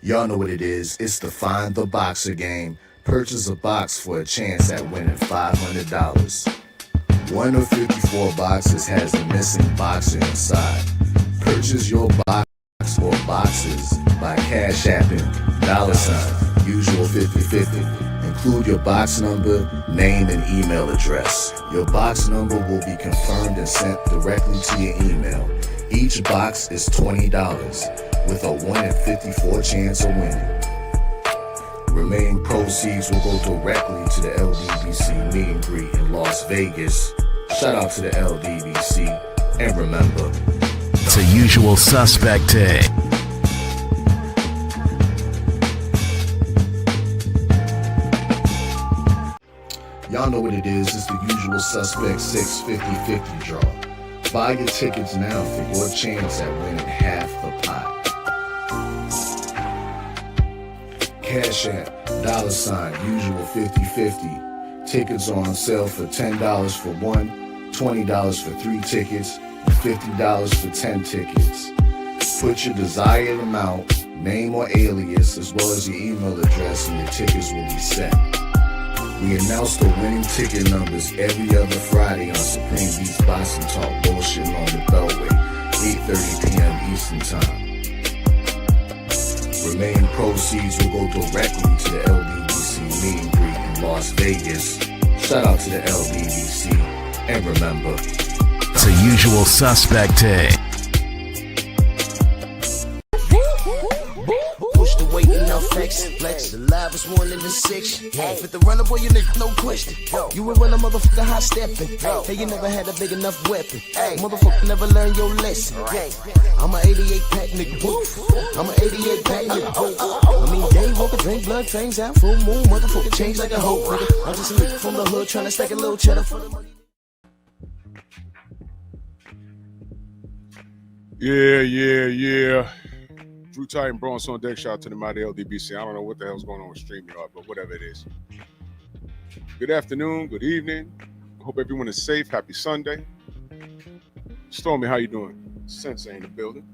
Y'all know what it is. It's the Find the Boxer game. Purchase a box for a chance at winning $500. One of 54 boxes has a missing boxer inside. Purchase your box or boxes by Cash Apping, $, usual 50/50. Include your box number, name, and email address. Your box number will be confirmed and sent directly to your email. Each box is $20, with a 1 in 54 chance of winning. Remaining proceeds will go directly to the LDBC meet and greet in Las Vegas. Shout out to the LDBC, and remember, it's a usual suspect day. Y'all know what it is. It's the usual suspect 650-50 draw. Buy your tickets now for your chance at winning half the pot. Cash App, $, usual 50/50. Tickets are on sale for $10 for one, $20 for 3 tickets, and $50 for 10 tickets. Put your desired amount, name or alias, as well as your email address, and your tickets will be set. We announce the winning ticket numbers every other Friday on Supreme Beats Boxing Talk Bullshitting on the Beltway, 8:30 p.m. Eastern Time. Remaining proceeds will go directly to the LDBC meet and greet in Las Vegas. Shout out to the LDBC, and remember, it's a usual suspect day. Push the weight and now flex. The live is one in the 6. Fit the runner, boy, you nigga, no question. You were when a motherfucker high stepping. Hey, you never had a big enough weapon. Motherfucker never learned your lesson. I'm a 88 pack nigga. I'm a 88 pack nigga. I mean, day walker, drink blood, trains out, full moon, motherfucker change like a hoe, nigga. I'm just a nigga from the hood trying to stack a little cheddar for the money. Yeah. Drew Titan Bronx on deck. Shout out to the mighty LDBC. I don't know what the hell's going on with StreamYard, but whatever it is. Good afternoon, good evening. Hope everyone is safe. Happy Sunday. Stormy, how you doing? Sensei in the building.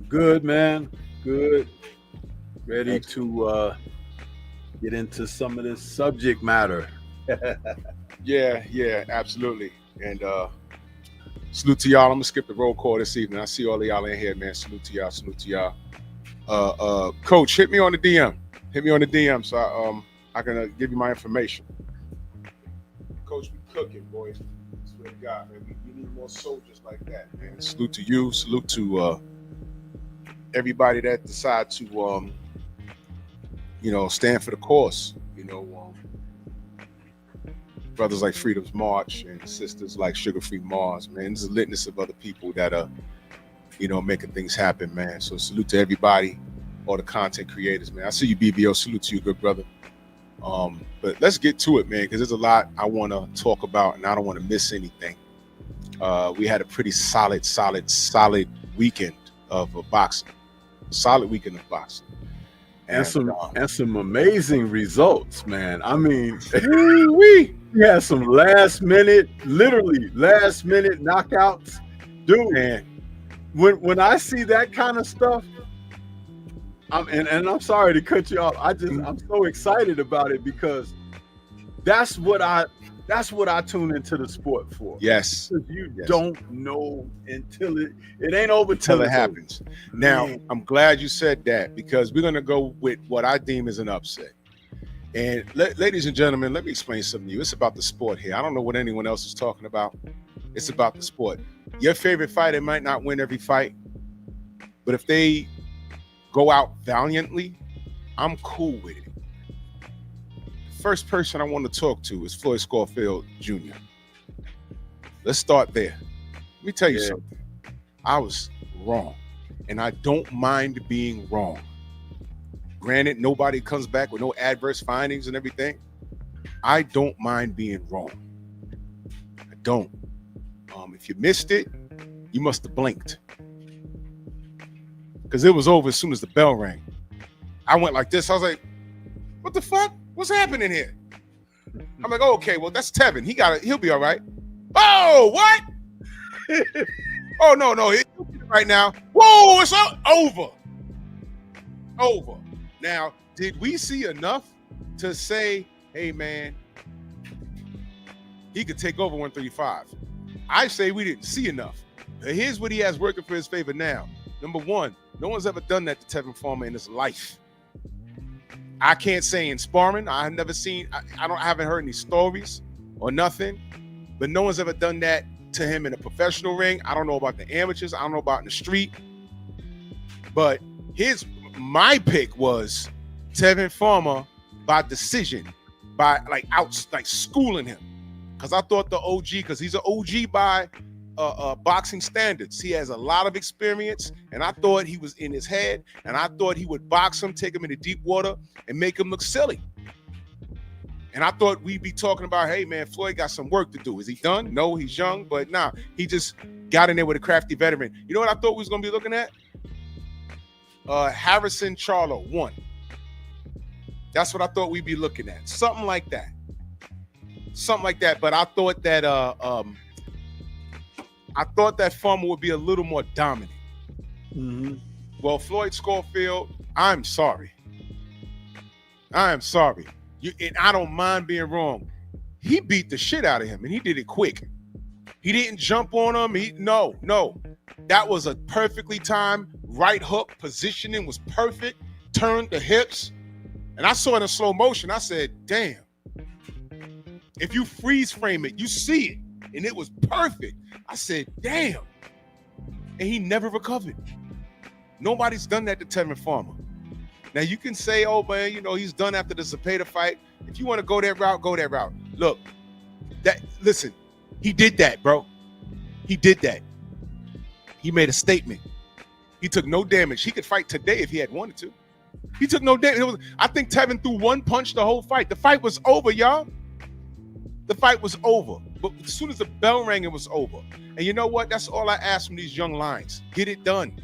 Good, man. Good. Ready to get into some of this subject matter. Yeah, absolutely. And salute to y'all. I'm gonna skip the roll call this evening. I see all of y'all in here, man. Salute to y'all. Coach, hit me on the DM. So I can give you my information. Coach, we cooking, boys. Swear to God, man. We need more soldiers like that, man. Salute to you. Salute to everybody that decide to stand for the cause. Brothers like Freedom's March and sisters like Sugar Free Mars, man. There's a litness of other people that are making things happen, man. So salute to everybody, all the content creators, man. I see you, BBO. Salute to you, good brother. But let's get to it, man, because there's a lot I want to talk about, and I don't want to miss anything. We had a pretty solid weekend of boxing. And some amazing results, man. I mean, we had some last minute knockouts, dude. Man. When I see that kind of stuff, I'm sorry to cut you off. I'm so excited about it because that's what I tune into the sport for. Yes. You don't know until it ain't over till it happens. Now, I'm glad you said that because we're gonna go with what I deem as an upset. And ladies and gentlemen, let me explain something to you. It's about the sport here. I don't know what anyone else is talking about. It's about the sport. Your favorite fighter might not win every fight, but if they go out valiantly, I'm cool with it. The first person I want to talk to is Floyd Schofield Jr. Let's start there. Let me tell you something. I was wrong, and I don't mind being wrong. Granted, nobody comes back with no adverse findings and everything. I don't mind being wrong. I don't. If you missed it, you must have blinked. Because it was over as soon as the bell rang. I went like this. I was like, what the fuck? What's happening here? I'm like, oh, okay, well, that's Tevin. He'll be all right. Oh, what? Oh, no, he'll be right now. Whoa, it's over. Now, did we see enough to say, hey, man, he could take over 135? I say we didn't see enough. Here's what he has working for his favor now. Number one, no one's ever done that to Tevin Farmer in his life. I can't say in sparring. I have never seen, I haven't heard any stories or nothing, but no one's ever done that to him in a professional ring. I don't know about the amateurs. I don't know about in the street. But my pick was Tevin Farmer by decision, by schooling him. Because I thought the OG, because he's an OG by boxing standards. He has a lot of experience, and I thought he was in his head, and I thought he would box him, take him into deep water, and make him look silly. And I thought we'd be talking about, hey, man, Floyd got some work to do. Is he done? No, he's young, but nah, he just got in there with a crafty veteran. You know what I thought we was going to be looking at? Harrison Charlo, 1. That's what I thought we'd be looking at. Something like that. Something like that. But I thought that Farmer would be a little more dominant. Mm-hmm. Well, Floyd Schofield, I'm sorry. And I don't mind being wrong. He beat the shit out of him, and he did it quick. He didn't jump on him. No. That was a perfectly timed right hook. Positioning was perfect. Turned the hips. And I saw it in slow motion. I said, damn. If you freeze frame it, you see it. And it was perfect. I said, damn. And he never recovered. Nobody's done that to Tevin Farmer. Now, you can say, oh, man, he's done after the Zepeda fight. If you want to go that route, go that route. Look, listen, he did that, bro. He did that. He made a statement. He took no damage. He could fight today if he had wanted to. He took no damage. I think Tevin threw one punch the whole fight. The fight was over, y'all. The fight was over. But as soon as the bell rang, it was over. And you know what? That's all I ask from these young lions. Get it done.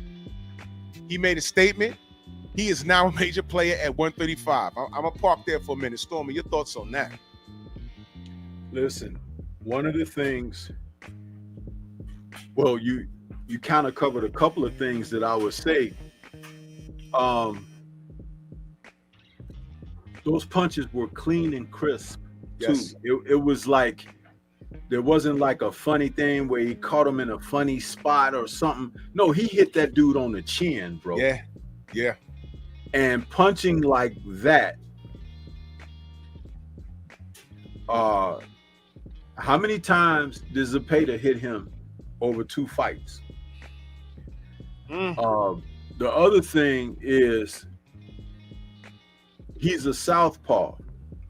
He made a statement. He is now a major player at 135. I'm going to park there for a minute. Stormy, your thoughts on that? Listen, one of the things, well, you kind of covered a couple of things that I would say. Those punches were clean and crisp, too. Yes. It was like, there wasn't like a funny thing where he caught him in a funny spot or something. No, he hit that dude on the chin, bro. Yeah. And punching like that, how many times did Zepeda hit him over 2 fights? The other thing is he's a southpaw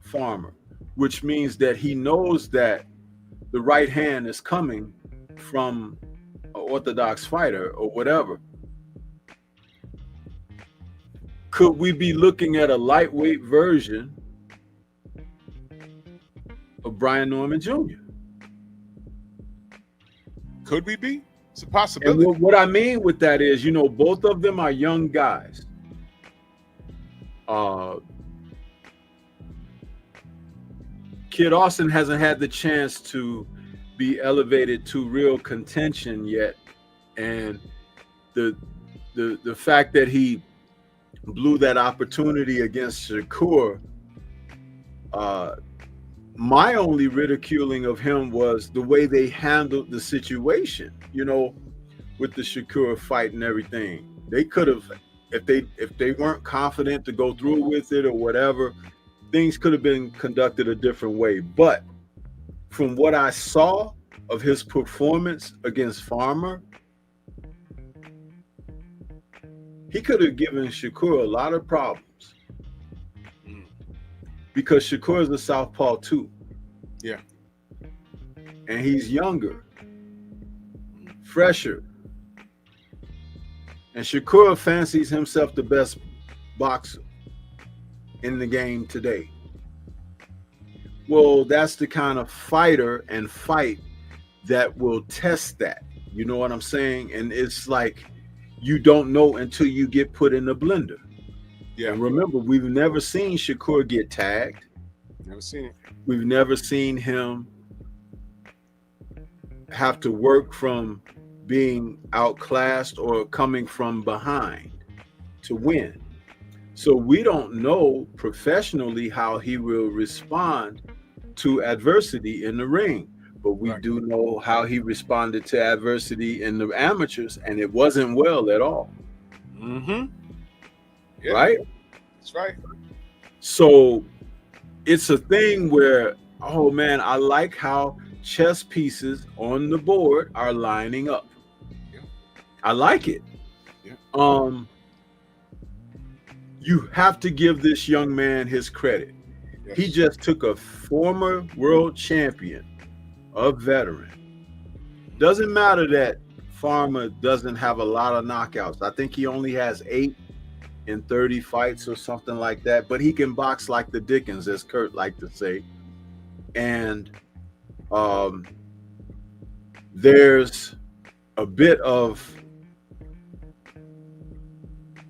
Farmer, which means that he knows that the right hand is coming from an orthodox fighter or whatever. Could we be looking at a lightweight version of Brian Norman Jr.? Could we be? It's a possibility. And what I mean with that is, both of them are young guys. Kid Austin hasn't had the chance to be elevated to real contention yet. And the fact that he blew that opportunity against Shakur, my only ridiculing of him was the way they handled the situation, with the Shakur fight and everything. They could have, if they weren't confident to go through with it or whatever, things could have been conducted a different way. But from what I saw of his performance against Farmer, he could have given Shakur a lot of problems because Shakur is a southpaw too. Yeah. And he's younger, fresher. And Shakur fancies himself the best boxer in the game today. Well, that's the kind of fighter and fight that will test that. You know what I'm saying? And it's like, you don't know until you get put in the blender. Yeah. And remember, we've never seen Shakur get tagged. Never seen it. We've never seen him have to work from being outclassed or coming from behind to win. So we don't know professionally how he will respond to adversity in the ring, but we do know how he responded to adversity in the amateurs, and it wasn't well at all. Yeah, right? that's right. So it's a thing where, oh man, I like how chess pieces on the board are lining up. Yeah. I like it. Yeah. You have to give this young man his credit. Yes. He just took a former world champion, a veteran. Doesn't matter that Farmer doesn't have a lot of knockouts. I think he only has 8 in 30 fights or something like that, but he can box like the Dickens, as Kurt liked to say. And there's a bit of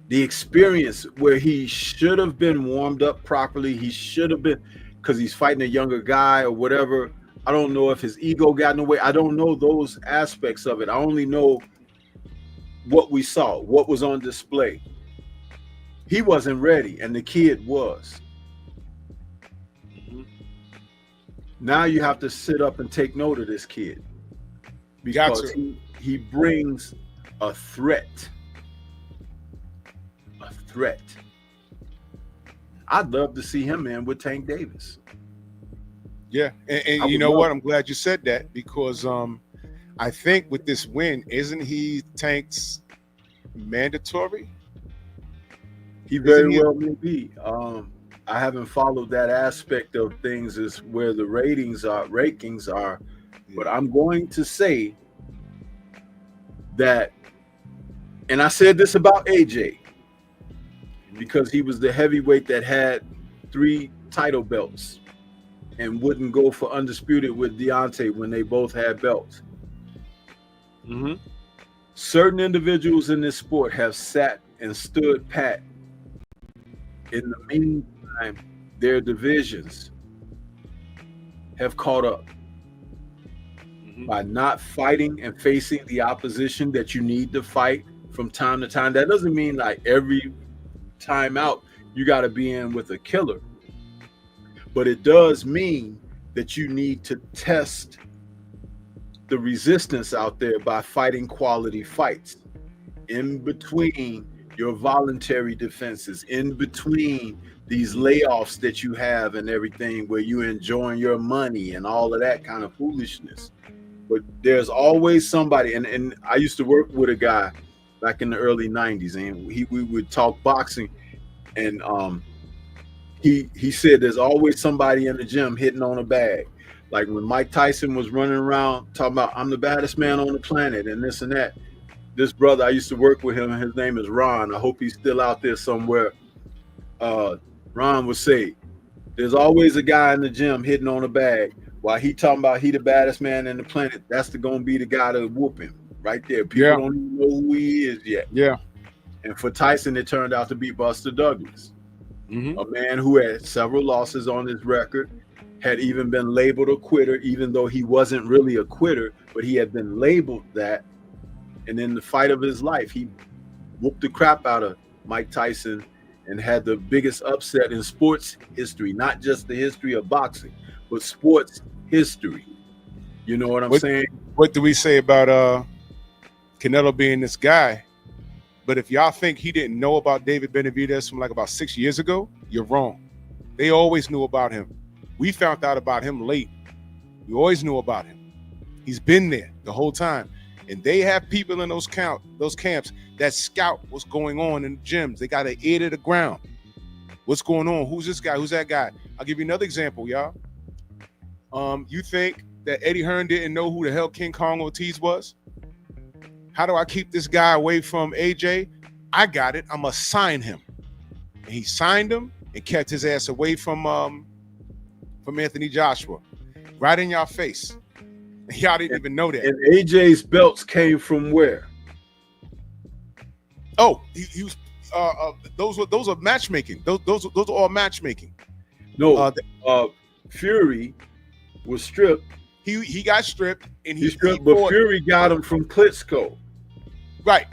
the experience where he should have been warmed up properly. He should have been, because he's fighting a younger guy or whatever. I don't know if his ego got in the way. I don't know those aspects of it. I only know what we saw, what was on display. He wasn't ready, and the kid was. Now you have to sit up and take note of this kid, because he brings a threat. A threat. I'd love to see him in with Tank Davis. Yeah, and you know what? I'm glad you said that, because I think with this win, isn't he Tank's mandatory? He very well may be. I haven't followed that aspect of things as where the rankings are, but I'm going to say that, and I said this about AJ, because he was the heavyweight that had 3 title belts and wouldn't go for undisputed with Deontay when they both had belts. Certain individuals in this sport have sat and stood pat. In the meantime, their divisions have caught up by not fighting and facing the opposition that you need to fight from time to time. That doesn't mean like every time out you got to be in with a killer, but it does mean that you need to test the resistance out there by fighting quality fights in between your voluntary defenses, in between these layoffs that you have and everything, where you enjoying your money and all of that kind of foolishness. But there's always somebody, and I used to work with a guy back in the early 90s, and we would talk boxing, and he said there's always somebody in the gym hitting on a bag. Like when Mike Tyson was running around talking about, I'm the baddest man on the planet and this and that. This brother, I used to work with him, and his name is Ron. I hope he's still out there somewhere. Ron would say, there's always a guy in the gym hitting on a bag. While he talking about he the baddest man in the planet, that's going to be the guy to whoop him right there. People don't even know who he is yet. Yeah. And for Tyson, it turned out to be Buster Douglas, a man who had several losses on his record, had even been labeled a quitter, even though he wasn't really a quitter, but he had been labeled that. And in the fight of his life, he whooped the crap out of Mike Tyson and had the biggest upset in sports history, not just the history of boxing, but sports history. You know what I'm saying? What do we say about Canelo being this guy? But if y'all think he didn't know about David Benavidez from like about 6 years ago, you're wrong. They always knew about him. We found out about him late. We always knew about him. He's been there the whole time. And they have people in those camps that scout what's going on in the gyms. They got an ear to the ground. What's going on? Who's this guy? Who's that guy? I'll give you another example, y'all. You think that Eddie Hearn didn't know who the hell King Kong Ortiz was? How do I keep this guy away from AJ? I got it. I'm going to sign him. And he signed him and kept his ass away from Anthony Joshua. Right in y'all face. Y'all didn't even know that. And AJ's belts came from where? Oh, he was. Those are matchmaking. Those are all matchmaking. No, Fury was stripped. He got stripped, and he stripped, but Fury got him from Klitschko. Right,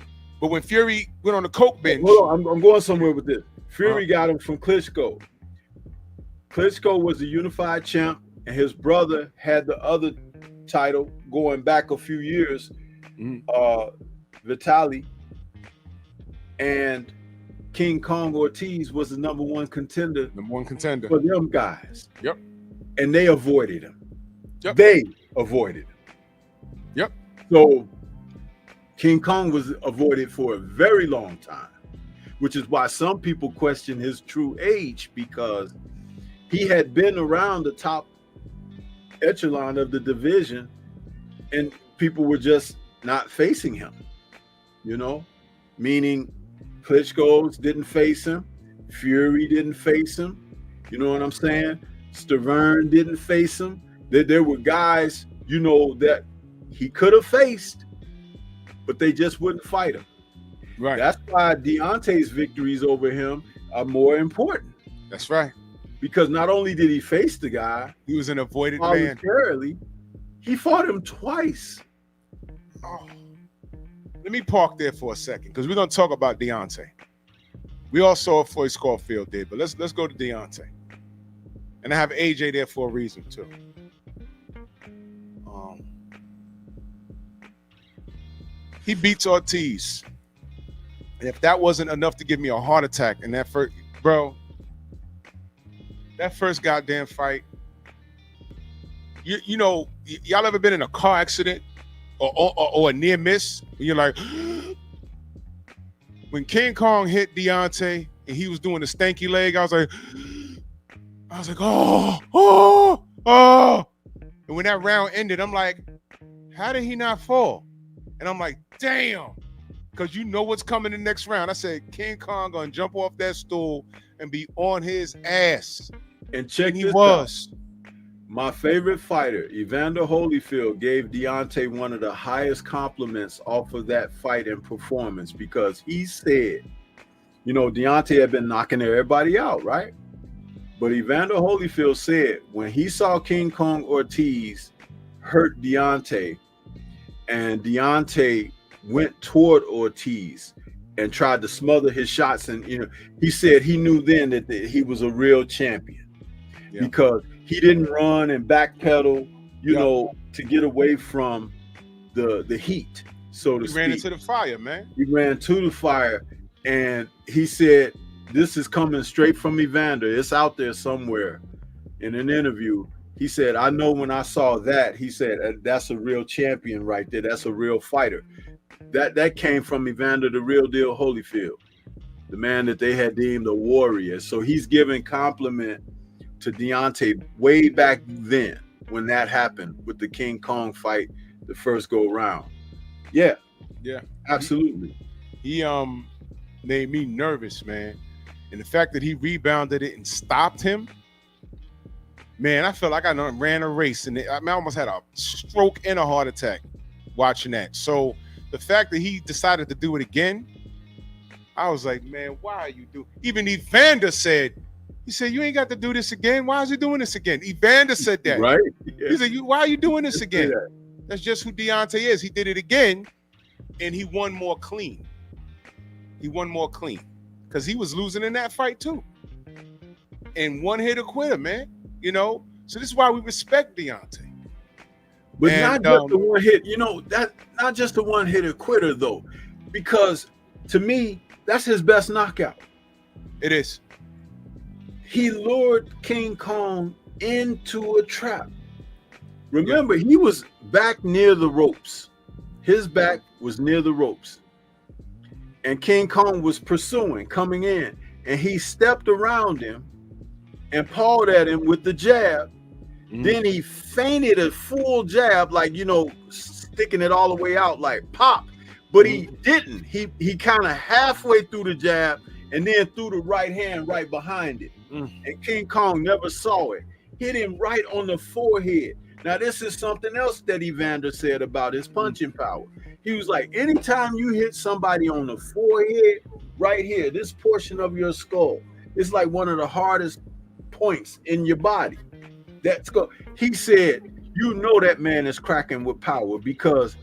But when Fury went on the coke binge, hold on, I'm going somewhere with this. Fury got him from Klitschko. Klitschko was the unified champ, and his brother had the other title going back a few years. Vitaly, and King Kong Ortiz was the number one contender for them guys. Yep. And they avoided him. Yep. They avoided him. Yep. So King Kong was avoided for a very long time, which is why some people question his true age, because he had been around the top echelon of the division and people were just not facing him, you know, meaning Klitschko's didn't face him, Fury didn't face him, you know what I'm saying? Tevin didn't face him. There were guys, you know, that he could have faced, but they just wouldn't fight him. Right. That's why Deontay's victories over him are more important. That's right. Because not only did he face the guy, he was an avoided man. Voluntarily, he fought him twice. Oh. Let me park there for a second, because we're gonna talk about Deontay. We all saw what Floyd Schofield did, but let's go to Deontay. And I have AJ there for a reason too. He beats Ortiz. And if that wasn't enough to give me a heart attack in that first, bro, that first goddamn fight, you know, y'all ever been in a car accident or a near miss? When you're like, when King Kong hit Deontay and he was doing the stanky leg, I was like, oh. And when that round ended, I'm like, how did he not fall? And I'm like, damn, because you know what's coming in the next round. I said, King Kong gonna jump off that stool and be on his ass. And check he was. My favorite fighter, Evander Holyfield, gave Deontay one of the highest compliments off of that fight and performance, because he said, you know, Deontay had been knocking everybody out, right? But Evander Holyfield said when he saw King Kong Ortiz hurt Deontay, and Deontay went toward Ortiz and tried to smother his shots, and you know, he said he knew then that he was a real champion, because he didn't run and backpedal, you know, to get away from the heat, so to speak. He ran into the fire, man. He ran to the fire, and he said, this is coming straight from Evander. It's out there somewhere in an interview. He said, I know when I saw that, he said, that's a real champion right there. That's a real fighter. That came from Evander, the real deal Holyfield, the man that they had deemed a warrior. So he's giving compliment to Deontay way back then when that happened with the King Kong fight, the first go round. Yeah, absolutely. He made me nervous, man. And the fact that he rebounded it and stopped him, man, I felt like I ran a race, and I almost had a stroke and a heart attack watching that. So the fact that he decided to do it again, I was like, man, why are you doing? Even Evander said, he said, you ain't got to do this again. Why is he doing this again? Evander said that. Right. Yeah. He said, why are you doing this again? That's just who Deontay is. He did it again, and he won more clean. Because he was losing in that fight too. And one hit a quitter, man. You know, so this is why we respect Deontay. But not just the one hit, you know, that not just the one hitter quitter though, because to me, that's his best knockout. It is. He lured King Kong into a trap. Remember, he was back near the ropes. His back was near the ropes. And King Kong was pursuing, coming in, and he stepped around him and pawed at him with the jab. Then he feinted a full jab, like, you know, sticking it all the way out, like pop. But he didn't. He kind of halfway through the jab and then threw the right hand right behind it. And King Kong never saw it. Hit him right on the forehead. Now, this is something else that Evander said about his punching power. He was like, anytime you hit somebody on the forehead, right here, this portion of your skull, it's like one of the hardest points in your body. He said, you know that man is cracking with power, because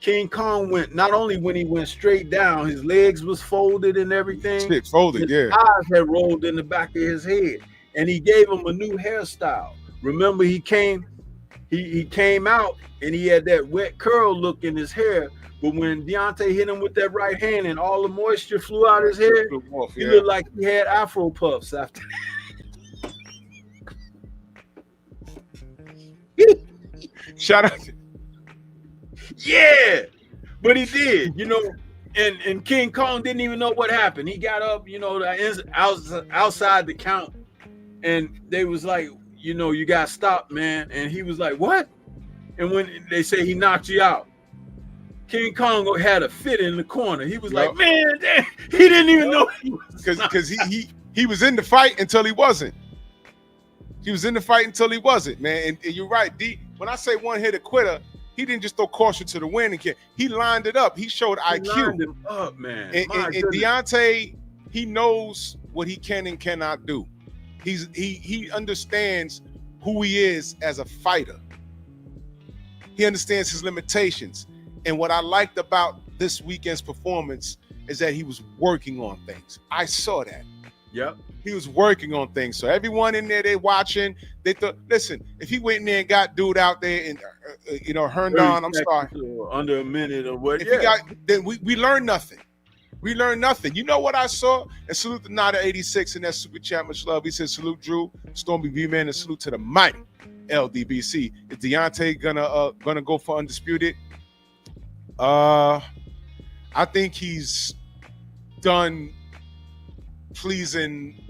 King Kong went, not only when he went straight down, his legs was folded and everything. Shit, folded, His yeah. eyes had rolled in the back of his head, and he gave him a new hairstyle. Remember, he came out and he had that wet curl look in his hair. But when Deontay hit him with that right hand and all the moisture flew out his hair, he looked like he had Afro puffs after that. Shout out. Yeah, but he did, you know, and King Kong didn't even know what happened. He got up, you know, outside the count, and they was like, you know, you got stopped, man. And he was like, what? And when they say he knocked you out, King Kong had a fit in the corner. He was like, man, damn, he didn't even know he was because he was in the fight until he wasn't. He was in the fight until he wasn't, man. And you're right, D. When I say one hit a quitter, he didn't just throw caution to the wind again. He lined it up. He showed IQ. Lined him up, man. And Deontay, he knows what he can and cannot do. He understands who he is as a fighter. He understands his limitations. And what I liked about this weekend's performance is that he was working on things. I saw that. Yep. He was working on things. So everyone in there, they watching. They thought, listen, if he went in there and got dude out there and, Herndon, I'm sorry. Under a minute or what? If he got, then we learned nothing. We learned nothing. You know what I saw? And salute the Nada 86 in that super chat. Much love. He said, salute Drew, Stormy V-Man, and salute to the mighty LDBC. Is Deontay gonna go for undisputed? I think he's done pleasing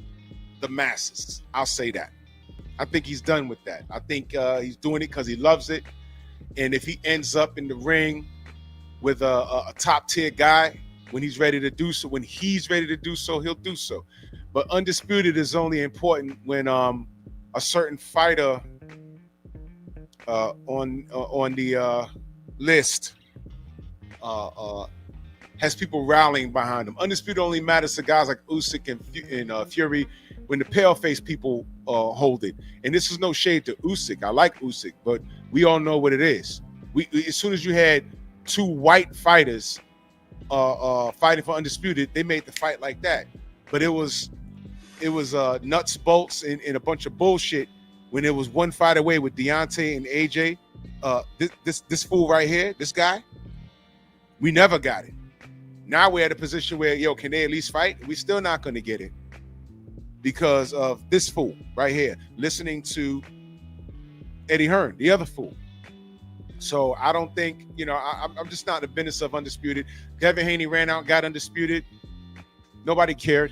the masses. I'll say that. I think he's done with that. I think he's doing it because he loves it. And if he ends up in the ring with a top tier guy, when he's ready to do so, he'll do so. But undisputed is only important when a certain fighter on the list has people rallying behind him. Undisputed only matters to guys like Usyk and Fury when the pale-faced people hold it. And this is no shade to Usyk. I like Usyk, but we all know what it is. As soon as you had two white fighters fighting for undisputed, they made the fight like that. But it was nuts, bolts, and a bunch of bullshit when it was one fight away with Deontay and AJ. This fool right here, this guy, we never got it. Now we're at a position where, can they at least fight? We're still not going to get it because of this fool right here, listening to Eddie Hearn, the other fool. So I don't think, I'm just not in the business of undisputed. Devin Haney ran out, got undisputed. Nobody cared,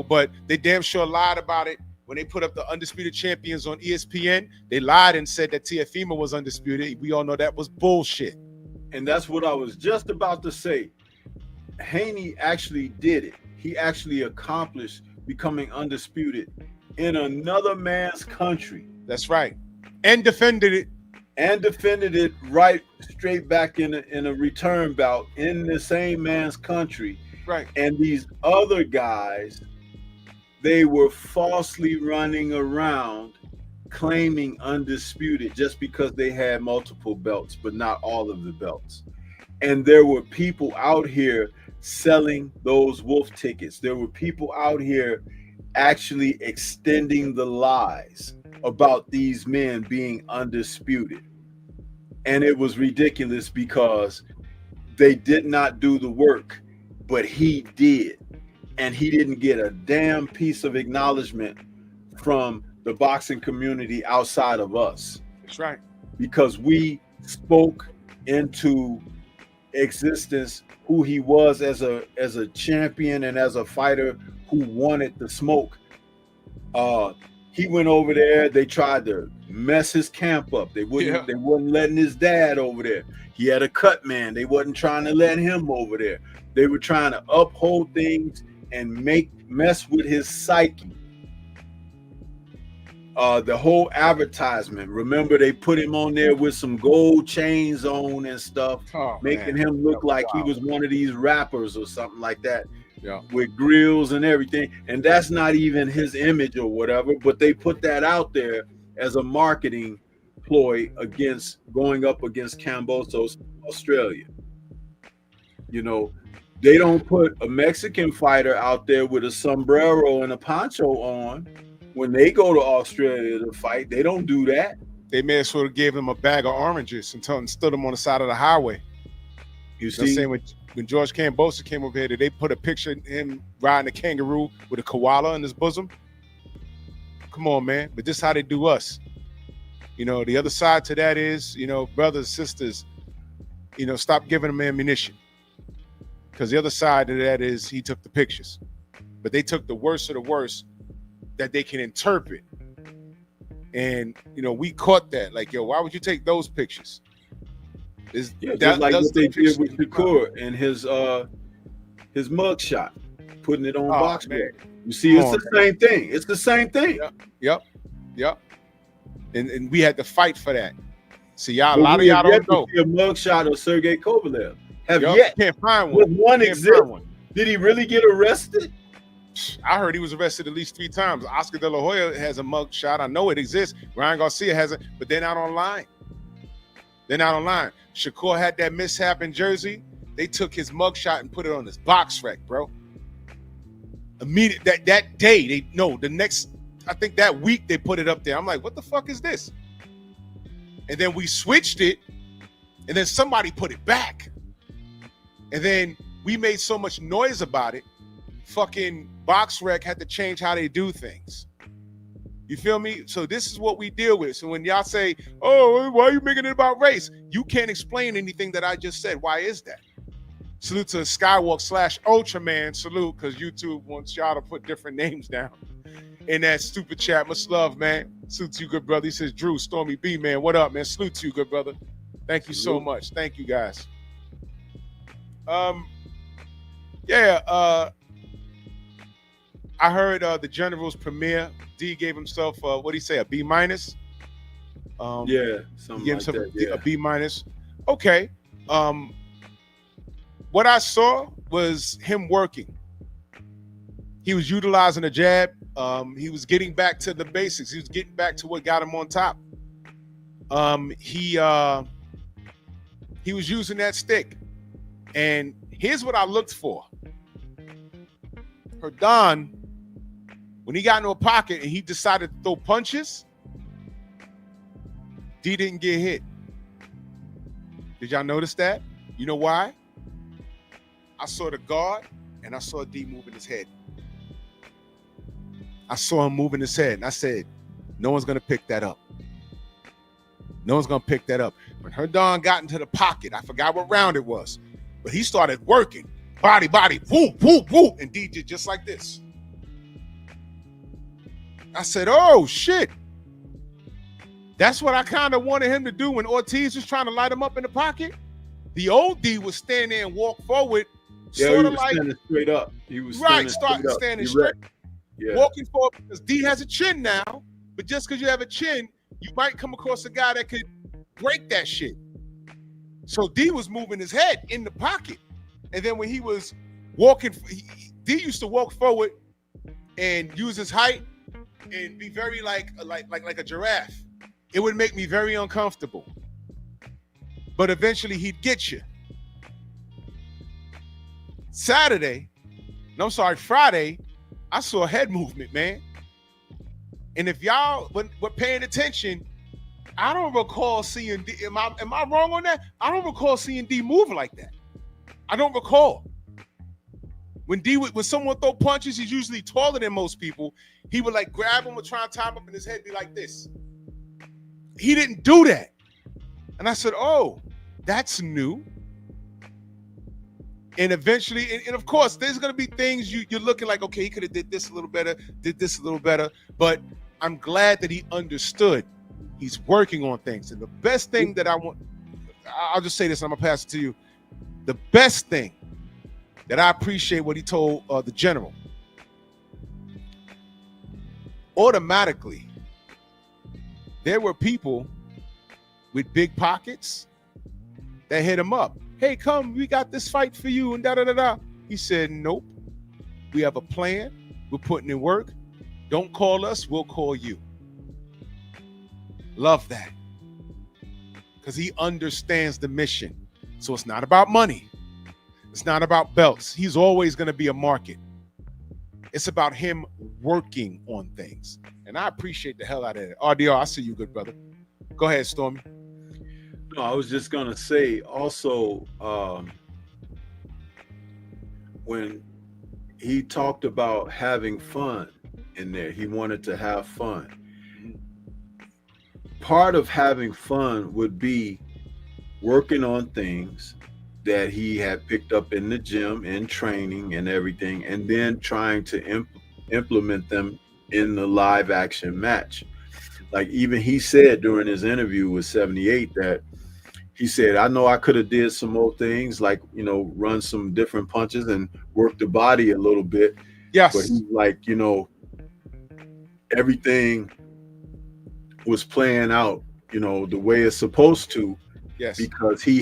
but they damn sure lied about it. When they put up the undisputed champions on ESPN, they lied and said that Teofimo was undisputed. We all know that was bullshit. And that's what I was just about to say. Haney actually did it. He actually accomplished becoming undisputed in another man's country. That's right. And defended it. And defended it right straight back in a return bout in the same man's country. Right. And these other guys, they were falsely running around claiming undisputed just because they had multiple belts, but not all of the belts. And there were people out here selling those wolf tickets. There were people out here actually extending the lies about these men being undisputed. And it was ridiculous because they did not do the work, but he did. And he didn't get a damn piece of acknowledgement from the boxing community outside of us. That's right. Because we spoke into existence who he was as a champion and as a fighter who wanted the smoke. He went over there. They tried to mess his camp up. They wasn't letting his dad over there. He had a cut man. They wasn't trying to let him over there. They were trying to uphold things and mess with his psyche. The whole advertisement, remember they put him on there with some gold chains on and stuff, making him look like he was one of these rappers or something like that, with grills and everything. And that's not even his image or whatever, but they put that out there as a marketing ploy against going up against Cambosos, Australia. You know, they don't put a Mexican fighter out there with a sombrero and a poncho on when they go to Australia to fight. They don't do that. They may as well have gave him a bag of oranges and stood him on the side of the highway. You You know what I'm see, saying? When George Cambosa came over here, did they put a picture of him riding a kangaroo with a koala in his bosom? Come on, man. But this is how they do us. You know, the other side to that is, you know, brothers, sisters, you know, stop giving them ammunition. Because the other side of that is he took the pictures. But they took the worst of the worst that they can interpret. And, you know, we caught that. Like, yo, why would you take those pictures? just like what they did with Shakur and his mug shot, putting it on box break. You see, it's the same thing. It's the same thing. Yep. And we had to fight for that. See, y'all, a lot of y'all don't know. A mug shot of Sergey Kovalev. Can't find one. With one exist. Did he really get arrested? I heard he was arrested at least 3 times. Oscar De La Hoya has a mug shot. I know it exists. Ryan Garcia has it, but they're not online. Shakur had that mishap in Jersey. They took his mug shot and put it on his box rec, bro. Immediate that day, the next, I think that week they put it up there. I'm like, what the fuck is this? And then we switched it, and then somebody put it back. And then we made so much noise about it, fucking box rec had to change how they do things. You feel me? So this is what we deal with. So when y'all say, oh, why are you making it about race? You can't explain anything that I just said. Why is that? Salute to Skywalk/Ultraman. Salute, because YouTube wants y'all to put different names down in that stupid chat. Much love, man. Salute to you, good brother. He says, Drew, Stormy B, man. What up, man? Salute to you, good brother. Thank you so much. Thank you, guys. I heard the General's premiere. D gave himself what did he say, a B-? Something he gave like himself that, a B-. Okay. What I saw was him working. He was utilizing a jab. He was getting back to the basics. He was getting back to what got him on top. He was using that stick. And here's what I looked for. Herdan, when he got into a pocket and he decided to throw punches, D didn't get hit. Did y'all notice that? You know why? I saw the guard and I saw D moving his head. I saw him moving his head and I said, no one's going to pick that up. No one's going to pick that up. When Herdan got into the pocket, I forgot what round it was, but he started working. Body, whoop, whoop, whoop. And D did just like this. I said, oh, shit. That's what I kind of wanted him to do when Ortiz was trying to light him up in the pocket. The old D was stand there and walk forward, sort of like standing straight up. He was standing straight. Yeah. Walking forward because D has a chin now, but just because you have a chin, you might come across a guy that could break that shit. So D was moving his head in the pocket. And then when he was walking, D used to walk forward and use his height and be very like a giraffe. It would make me very uncomfortable. But eventually he'd get you. Friday, I saw head movement, man. And if y'all were paying attention, I don't recall seeing D. Am I wrong on that? I don't recall seeing D move like that. I don't recall. When someone throw punches, he's usually taller than most people. He would like grab him or try and tie him up in his head, be like this. He didn't do that. And I said, oh, that's new. And eventually, and of course, there's going to be things you're looking like, okay, he could have did this a little better. But I'm glad that he understood. He's working on things. And the best thing that I'll just say this, and I'm going to pass it to you. The best thing that I appreciate what he told the general, automatically, there were people with big pockets that hit him up. Hey, come, we got this fight for you, and da-da-da-da. He said, nope. We have a plan. We're putting in work. Don't call us. We'll call you. Love that. because he understands the mission. So it's not about money. It's not about belts. He's always going to be a market. It's about him working on things. And I appreciate the hell out of it. RDR, I see you, good brother. Go ahead, Stormy. No, I was just going to say also, when he talked about having fun in there, he wanted to have fun. Part of having fun would be working on things that he had picked up in the gym and training and everything, and then trying to implement them in the live action match. Like even he said during his interview with 78 that he said, I know I could have did some more things, like, you know, run some different punches and work the body a little bit. Yes. But he's like, you know, everything was playing out, you know, the way it's supposed to. Yes. Because he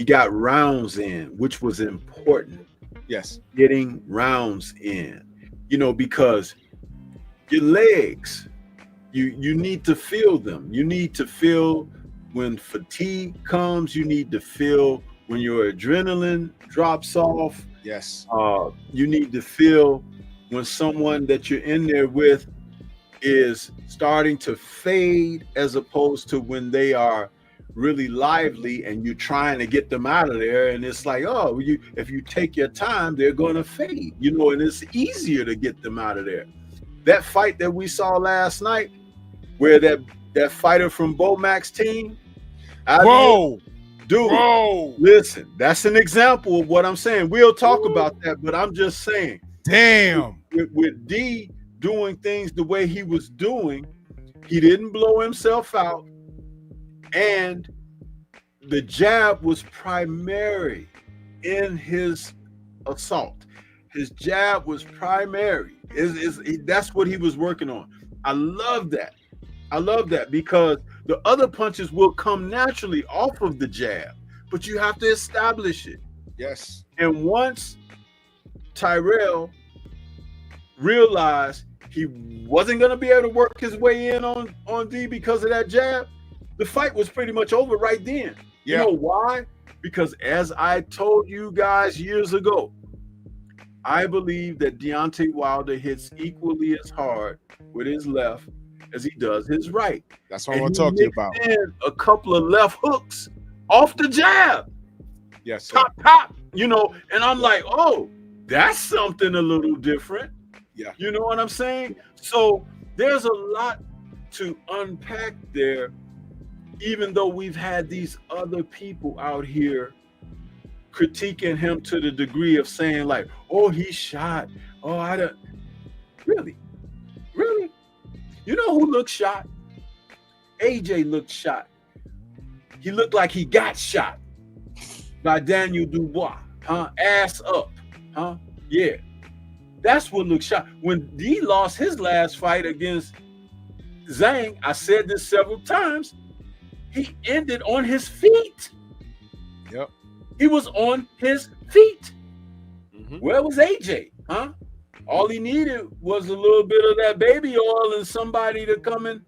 got rounds in, which was important. Yes. Getting rounds in, you know, because your legs, you need to feel them. You need to feel when fatigue comes. You need to feel when your adrenaline drops off. Yes. You need to feel when someone that you're in there with is starting to fade, as opposed to when they are really lively and you're trying to get them out of there, and it's like, oh, if you take your time, they're going to fade, you know, and it's easier to get them out of there. That fight that we saw last night, where that fighter from Bomac's team, dude, listen, that's an example of what I'm saying. We'll talk about that, but I'm just saying, damn, with D doing things the way he was doing, he didn't blow himself out. And the jab was primary in his assault. His jab was primary. That's what he was working on. I love that. I love that, because the other punches will come naturally off of the jab, but you have to establish it. Yes. And once Tyrell realized he wasn't going to be able to work his way in on D because of that jab, the fight was pretty much over right then. Yeah. You know why? Because as I told you guys years ago, I believe that Deontay Wilder hits equally as hard with his left as he does his right. That's what I want to talk to you about. A couple of left hooks off the jab. Yes. Sir. Top, you know, and I'm like, oh, that's something a little different. Yeah. You know what I'm saying? So there's a lot to unpack there, even though we've had these other people out here critiquing him to the degree of saying like, oh, he shot. Oh, I don't. Really? You know who looked shot? AJ looked shot. He looked like he got shot by Daniel Dubois. Ass up. Yeah. That's what looked shot. When D lost his last fight against Zhang, I said this several times, he ended on his feet. Yep. He was on his feet. Mm-hmm. Where was AJ? All he needed was a little bit of that baby oil and somebody to come and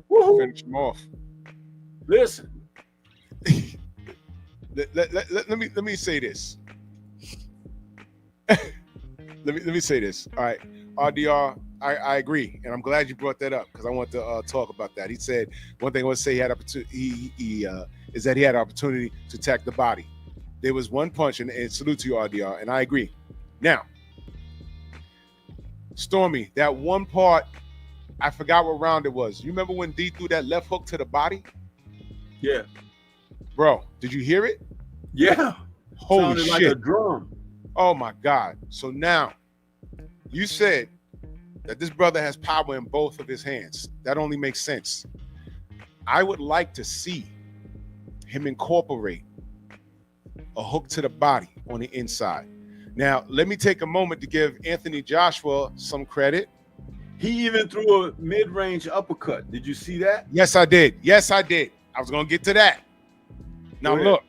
finish him off. Listen. let me say this. let me say this. All right, RDR, I agree, and I'm glad you brought that up because I want to talk about that. He said one thing I want to say he had opportunity. Is that he had opportunity to attack the body. There was one punch, and salute to you, RDR, and I agree. Now, Stormy, that one part, I forgot what round it was. You remember when D threw that left hook to the body? Yeah. Bro, did you hear it? Yeah. Holy shit. shit. Like a drum. Oh my God. So now, you said that this brother has power in both of his hands. That only makes sense. I would like to see him incorporate a hook to the body on the inside. Now, let me take a moment to give Anthony Joshua some credit. He even threw a mid-range uppercut. Did you see that? Yes, I did. I was going to get to that. Now, look.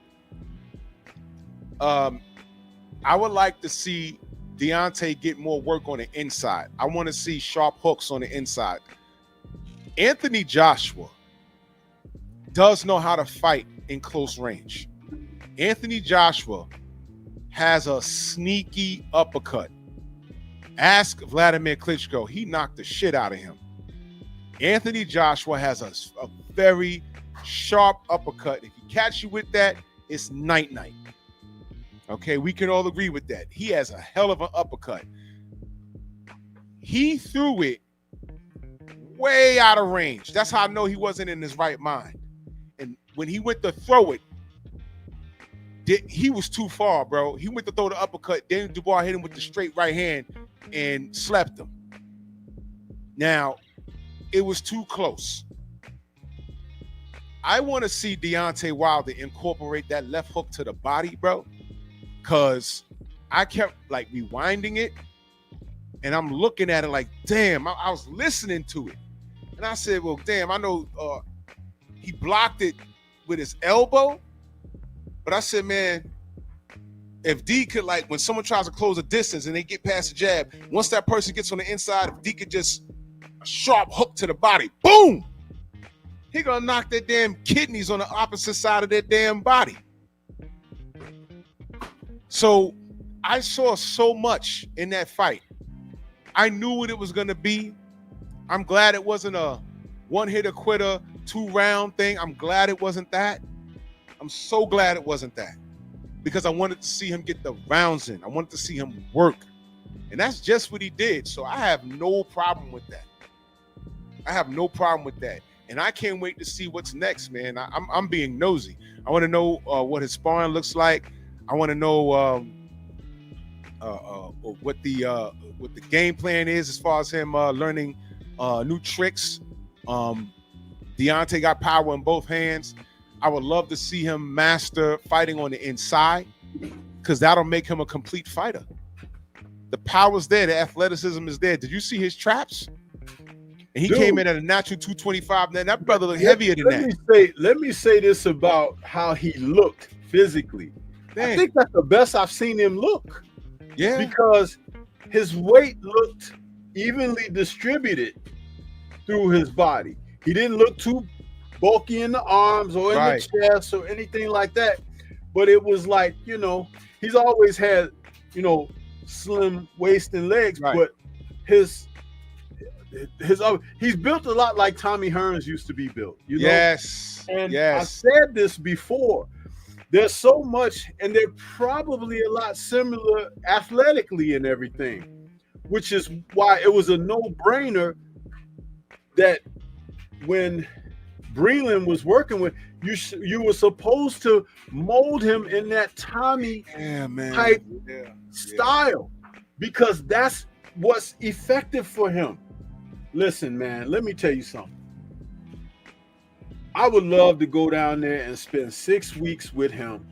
I would like to see Deontay get more work on the inside. I want to see sharp hooks on the inside. Anthony Joshua does know how to fight in close range. Anthony Joshua has a sneaky uppercut. Ask Vladimir Klitschko. He knocked the shit out of him. Anthony Joshua has a very sharp uppercut. If he catch you with that, it's night-night. Okay, we can all agree with that. He has a hell of an uppercut. He threw it way out of range. That's how I know he wasn't in his right mind. And when he went to throw it, he was too far, bro. He went to throw the uppercut. Then Dubois hit him with the straight right hand and slept him. Now, it was too close. I want to see Deontay Wilder incorporate that left hook to the body, bro. Because I kept like rewinding it. And I'm looking at it like, damn, I was listening to it. And I said, well, damn, I know he blocked it with his elbow. But I said, man, if D could, like, when someone tries to close a distance and they get past the jab, once that person gets on the inside, if D could just a sharp hook to the body, boom, he gonna knock their damn kidneys on the opposite side of their damn body. So I saw so much in that fight. I knew what it was gonna be. I'm glad it wasn't a one-hitter quitter, 2-round thing. I'm glad it wasn't that. I'm so glad it wasn't that, because I wanted to see him get the rounds in. I wanted to see him work. And that's just what he did. So I have no problem with that. I have no problem with that. And I can't wait to see what's next, man. I'm being nosy. I want to know what his sparring looks like. I want to know what the game plan is as far as him learning new tricks. Deontay got power in both hands. I would love to see him master fighting on the inside, because that'll make him a complete fighter. The power's there. The athleticism is there. Did you see his traps? And he came in at a natural 225. Man, that brother looked heavier than that. Let me say this about how he looked physically. Dang. I think that's the best I've seen him look. Yeah. Because his weight looked evenly distributed through his body. He didn't look too bulky in the arms or in the chest or anything like that. But it was like, he's always had, slim waist and legs, but he's built a lot like Tommy Hearns used to be built. Yes. And I said this before. There's so much, and they're probably a lot similar athletically and everything, which is why it was a no-brainer that when Breland was working with you were supposed to mold him in that Tommy type style, because that's what's effective for him. Listen, man, let me tell you something. I would love to go down there and spend 6 weeks with him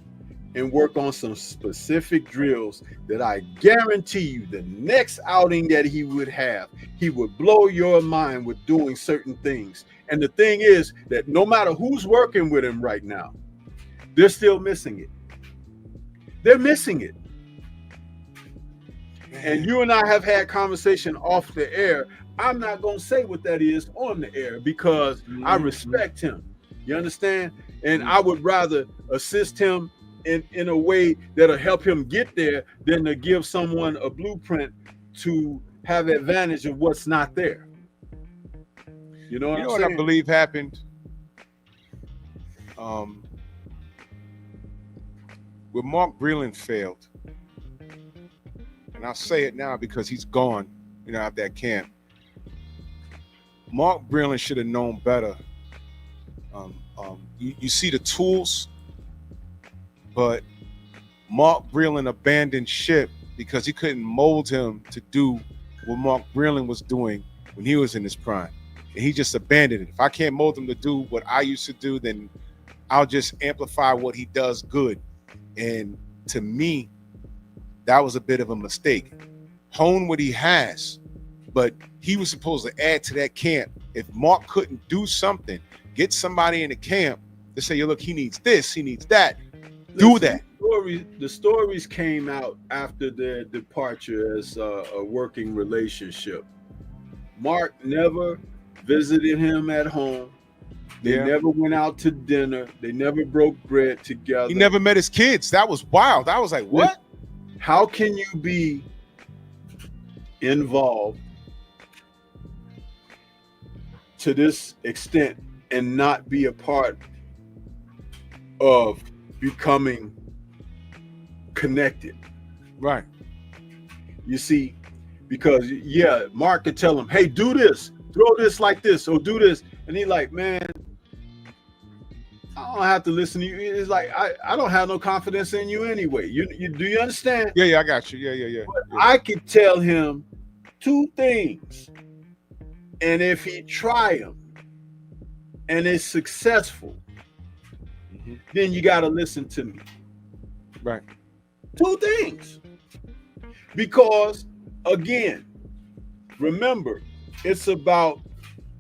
and work on some specific drills that I guarantee you the next outing that he would have, he would blow your mind with doing certain things. And the thing is that no matter who's working with him right now, they're still missing it. They're missing it. And you and I have had conversation off the air. I'm not going to say what that is on the air because I respect him. You understand? And I would rather assist him in a way that'll help him get there than to give someone a blueprint to have advantage of what's not there. You know what I believe happened? When Mark Breland failed, and I'll say it now because he's gone, out of that camp. Mark Breland should have known better. You see the tools, but Mark Breland abandoned ship because he couldn't mold him to do what Mark Breland was doing when he was in his prime. And he just abandoned it. If I can't mold him to do what I used to do, then I'll just amplify what he does good. And to me, that was a bit of a mistake. Hone what he has, but he was supposed to add to that camp. If Mark couldn't do something, get somebody in the camp to say, look, he needs this, he needs that. Do that. The stories came out after their departure as a working relationship. Mark never visited him at home. They never went out to dinner. They never broke bread together. He never met his kids. That was wild. I was like, what? How can you be involved to this extent and not be a part of becoming connected? Right. You see, because Mark could tell him, hey, do this, throw this like this, or do this. And he's like, man, I don't have to listen to you. It's like, I don't have no confidence in you anyway. You do you understand? Yeah, I got you. Yeah. I could tell him 2 things. And if he try them and is successful, then you got to listen to me. Right. 2 things. Because, again, remember, it's about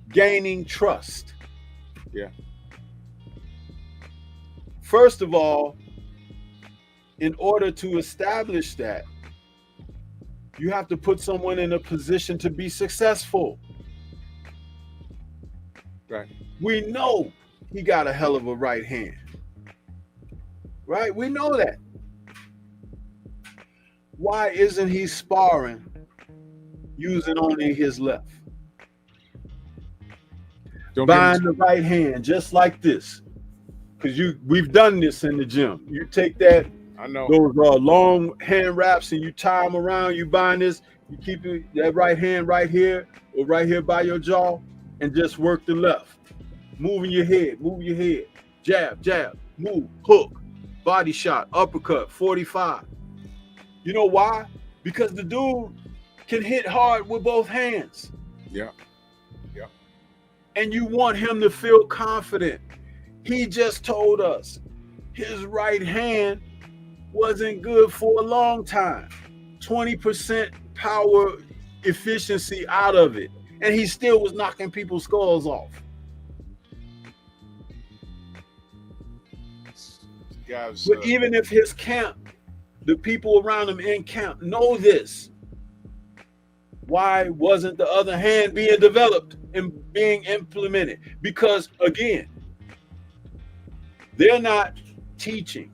gaining trust. Yeah. First of all, in order to establish that, you have to put someone in a position to be successful. Right. We know he got a hell of a right hand. Right? We know that. Why isn't he sparring using only his left? Bind the right hand just like this. Because we've done this in the gym. You take that, I know, those long hand wraps, and you tie them around, you bind this, you keep that right hand right here or right here by your jaw, and just work the left. Moving your head, jab, move, hook, body shot, uppercut, 45. You know why? Because the dude can hit hard with both hands. Yeah. And you want him to feel confident. He just told us his right hand wasn't good for a long time. 20% power efficiency out of it. And he still was knocking people's skulls off. But even if his camp, the people around him in camp know this, why wasn't the other hand being developed and being implemented? Because, again, they're not teaching.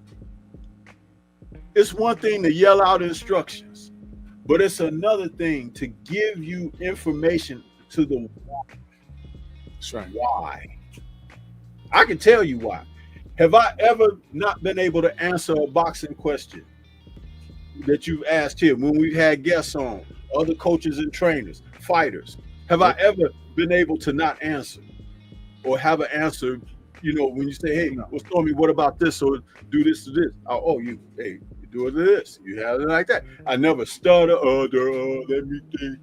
It's one thing to yell out instructions, but it's another thing to give you information to the why. That's right. Why? I can tell you why. Have I ever not been able to answer a boxing question that you've asked here when we've had guests on, other coaches and trainers, fighters? Have I ever been able to not answer or have an answer? You know, when you say, hey, well, Stormy, what about this? Or do this to this. You do it to this. You have it like that. I never stutter. Let me think.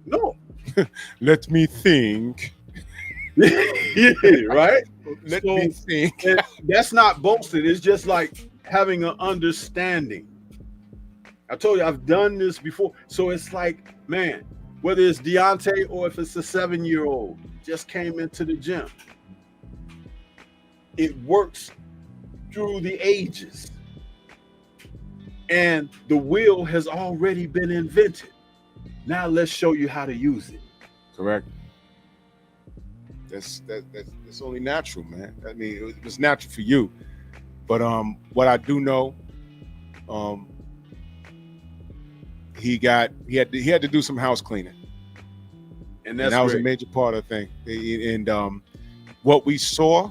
No. Let me think. Right? Let me think. That's not boasting. It's just like having an understanding. I told you, I've done this before. So it's like, man, whether it's Deontay or if it's a 7-year-old just came into the gym, it works through the ages. And the wheel has already been invented. Now let's show you how to use it. Correct. That's only natural, man. I mean, it was natural for you. But what I do know, he had to do some house cleaning. And that was a major part of the thing. And what we saw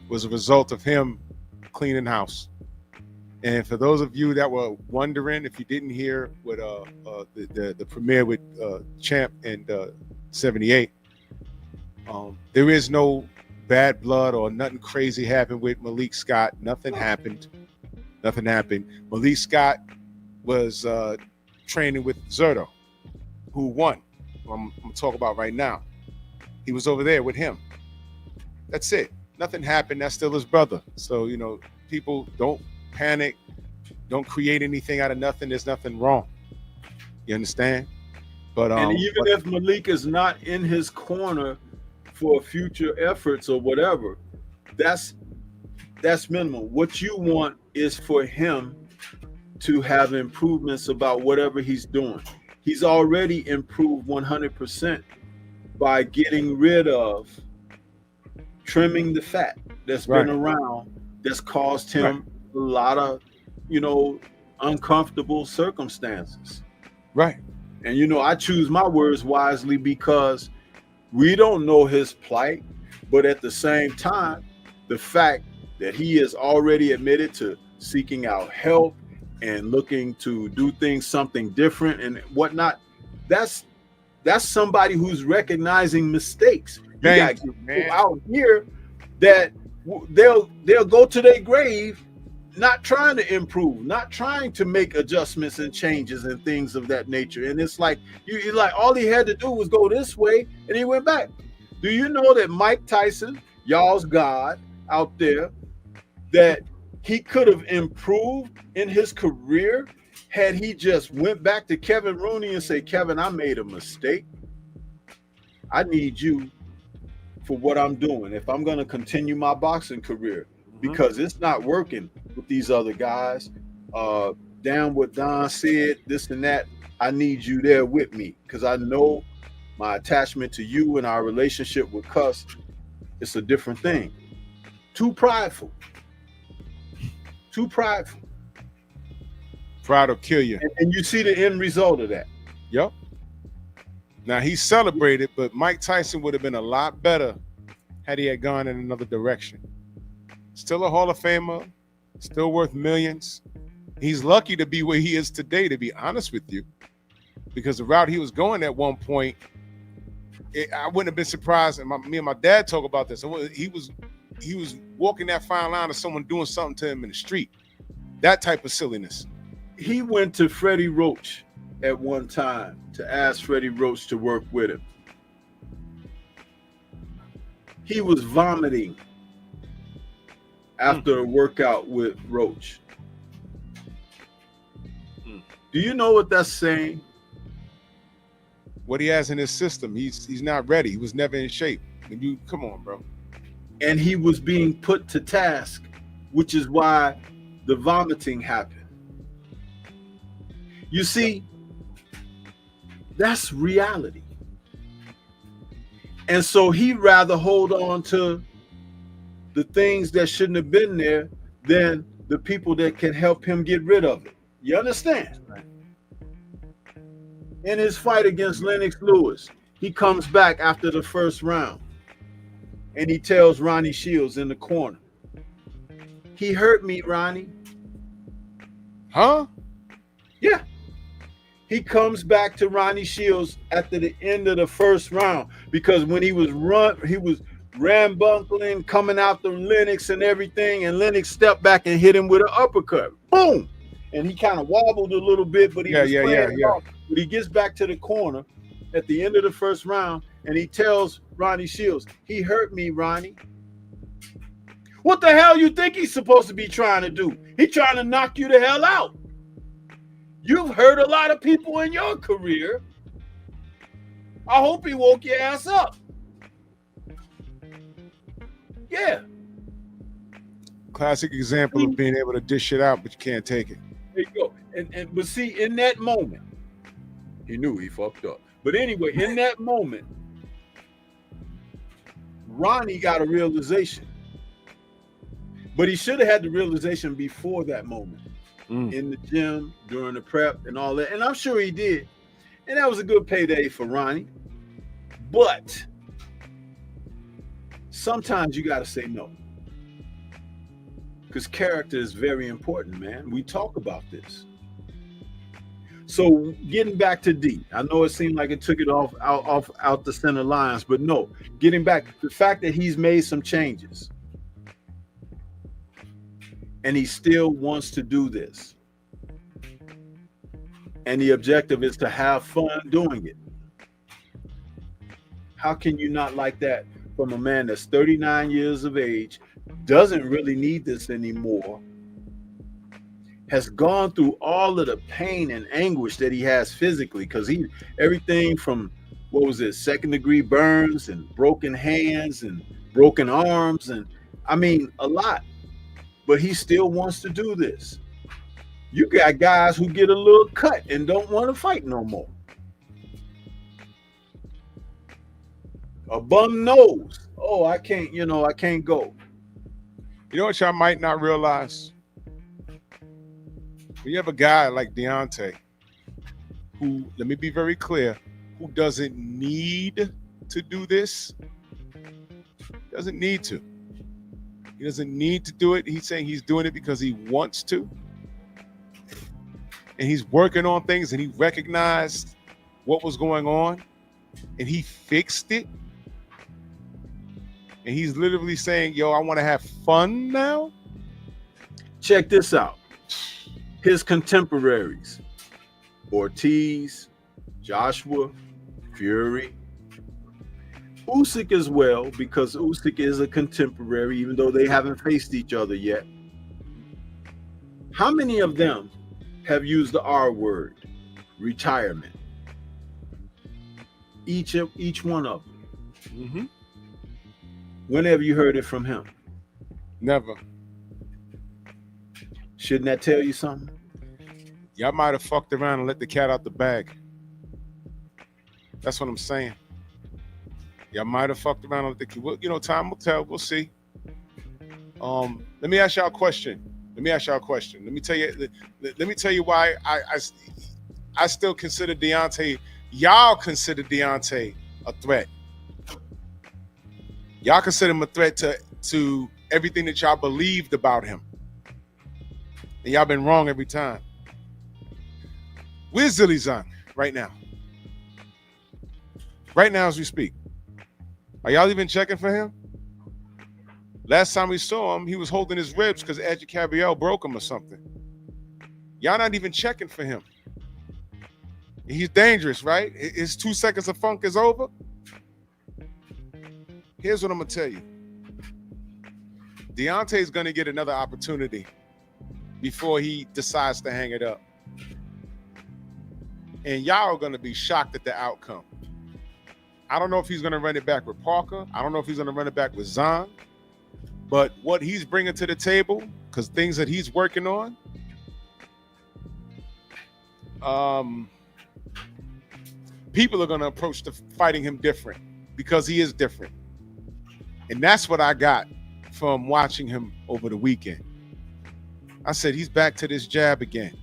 was a result of him cleaning house. And for those of you that were wondering, if you didn't hear what the premiere with Champ and 78, there is no bad blood or nothing crazy happened with Malik Scott. Nothing happened. Malik Scott was training with Zordo, who won. I'm gonna talk about right now. He was over there with him. That's it. Nothing happened. That's still his brother. So, you know, people don't panic. Don't create anything out of nothing. There's nothing wrong. You understand? But and even if Malik is not in his corner for future efforts or whatever, that's minimal. What you want is for him to have improvements about whatever he's doing. He's already improved 100% by getting rid of, trimming the fat that's been around, that's caused him a lot of, uncomfortable circumstances. Right. And I choose my words wisely because we don't know his plight, but at the same time, the fact that he has already admitted to seeking out help and looking to do something different and whatnot, that's somebody who's recognizing mistakes. You got people out here that they'll go to their grave not trying to improve, not trying to make adjustments and changes and things of that nature. And it's like you like all he had to do was go this way and he went back. Do you know that Mike Tyson, y'all's God out there, that he could have improved in his career had he just went back to Kevin Rooney and say, Kevin, I made a mistake. I need you for what I'm doing if I'm going to continue my boxing career, because it's not working with these other guys. Down what Don said, this and that, I need you there with me because I know my attachment to you and our relationship with Cuss, it's a different thing. Too prideful. Too prideful. Pride will kill you. And you see the end result of that. Yep. Now, he celebrated, but Mike Tyson would have been a lot better had he had gone in another direction. Still a Hall of Famer, still worth millions. He's lucky to be where he is today, to be honest with you, because the route he was going at one point, I wouldn't have been surprised. And me and my dad talk about this. He was walking that fine line of someone doing something to him in the street. That type of silliness. He went to Freddie Roach at one time to ask Freddie Roach to work with him. He was vomiting after a workout with Roach. Do you know what that's saying? What he has in his system, he's not ready. He was never in shape. Come on, bro. And he was being put to task, which is why the vomiting happened. You see, that's reality. And so he'd rather hold on to the things that shouldn't have been there than the people that can help him get rid of it. You understand? In his fight against Lennox Lewis, he comes back after the first round and he tells Ronnie Shields in the corner, he hurt me, Ronnie. Huh? Yeah. He comes back to Ronnie Shields after the end of the first round because when he was rambuncling, coming out the Lennox and everything, and Lennox stepped back and hit him with an uppercut. Boom! And he kind of wobbled a little bit, but he was playing it off. But he gets back to the corner at the end of the first round, and he tells Ronnie Shields, he hurt me, Ronnie. What the hell you think he's supposed to be trying to do? He's trying to knock you the hell out. You've hurt a lot of people in your career. I hope he woke your ass up. Yeah. Classic example of being able to dish it out, but you can't take it. There you go. But see, in that moment, he knew he fucked up. But anyway, in that moment, Ronnie got a realization. But he should have had the realization before that moment. In the gym, during the prep and all that. And I'm sure he did. And that was a good payday for Ronnie. But sometimes you got to say no. Because character is very important, man. We talk about this. So getting back to D, I know it seemed like it took it out the center lines, but no, getting back, the fact that he's made some changes and he still wants to do this. And the objective is to have fun doing it. How can you not like that from a man that's 39 years of age, doesn't really need this anymore, has gone through all of the pain and anguish that he has physically, because everything from, second-degree burns and broken hands and broken arms, and I mean, a lot. But he still wants to do this. You got guys who get a little cut and don't want to fight no more. A bum knows. Oh, I can't go. You know what y'all might not realize? When you have a guy like Deontay, who, let me be very clear, who doesn't need to do this, doesn't need to. He doesn't need to do it. He's saying he's doing it because he wants to. And he's working on things, and he recognized what was going on, and he fixed it. And he's literally saying, yo, I want to have fun now. Check this out. His contemporaries, Ortiz, Joshua, Fury, Usyk as well, because Usyk is a contemporary, even though they haven't faced each other yet. How many of them have used the R word, retirement? Each one of them. Mm-hmm. When have you heard it from him? Never. Shouldn't that tell you something? Y'all might have fucked around and let the cat out the bag. That's what I'm saying. Y'all might have fucked around and let the cat. You know, time will tell. We'll see. Let me ask y'all a question. Let me tell you why I still consider Deontay. Y'all consider Deontay a threat. Y'all consider him a threat to everything that y'all believed about him. And y'all been wrong every time. Where's Zillizan right now? Right now as we speak. Are y'all even checking for him? Last time we saw him, he was holding his ribs because Edgy Curiel broke him or something. Y'all not even checking for him. He's dangerous, right? His 2 seconds of funk is over. Here's what I'm going to tell you. Deontay's going to get another opportunity before he decides to hang it up. And y'all are going to be shocked at the outcome. I don't know if he's going to run it back with Parker. I don't know if he's going to run it back with Zahn. But what he's bringing to the table, because things that he's working on, people are going to approach the fighting him different because he is different. And that's what I got from watching him over the weekend. I said, he's back to this jab again.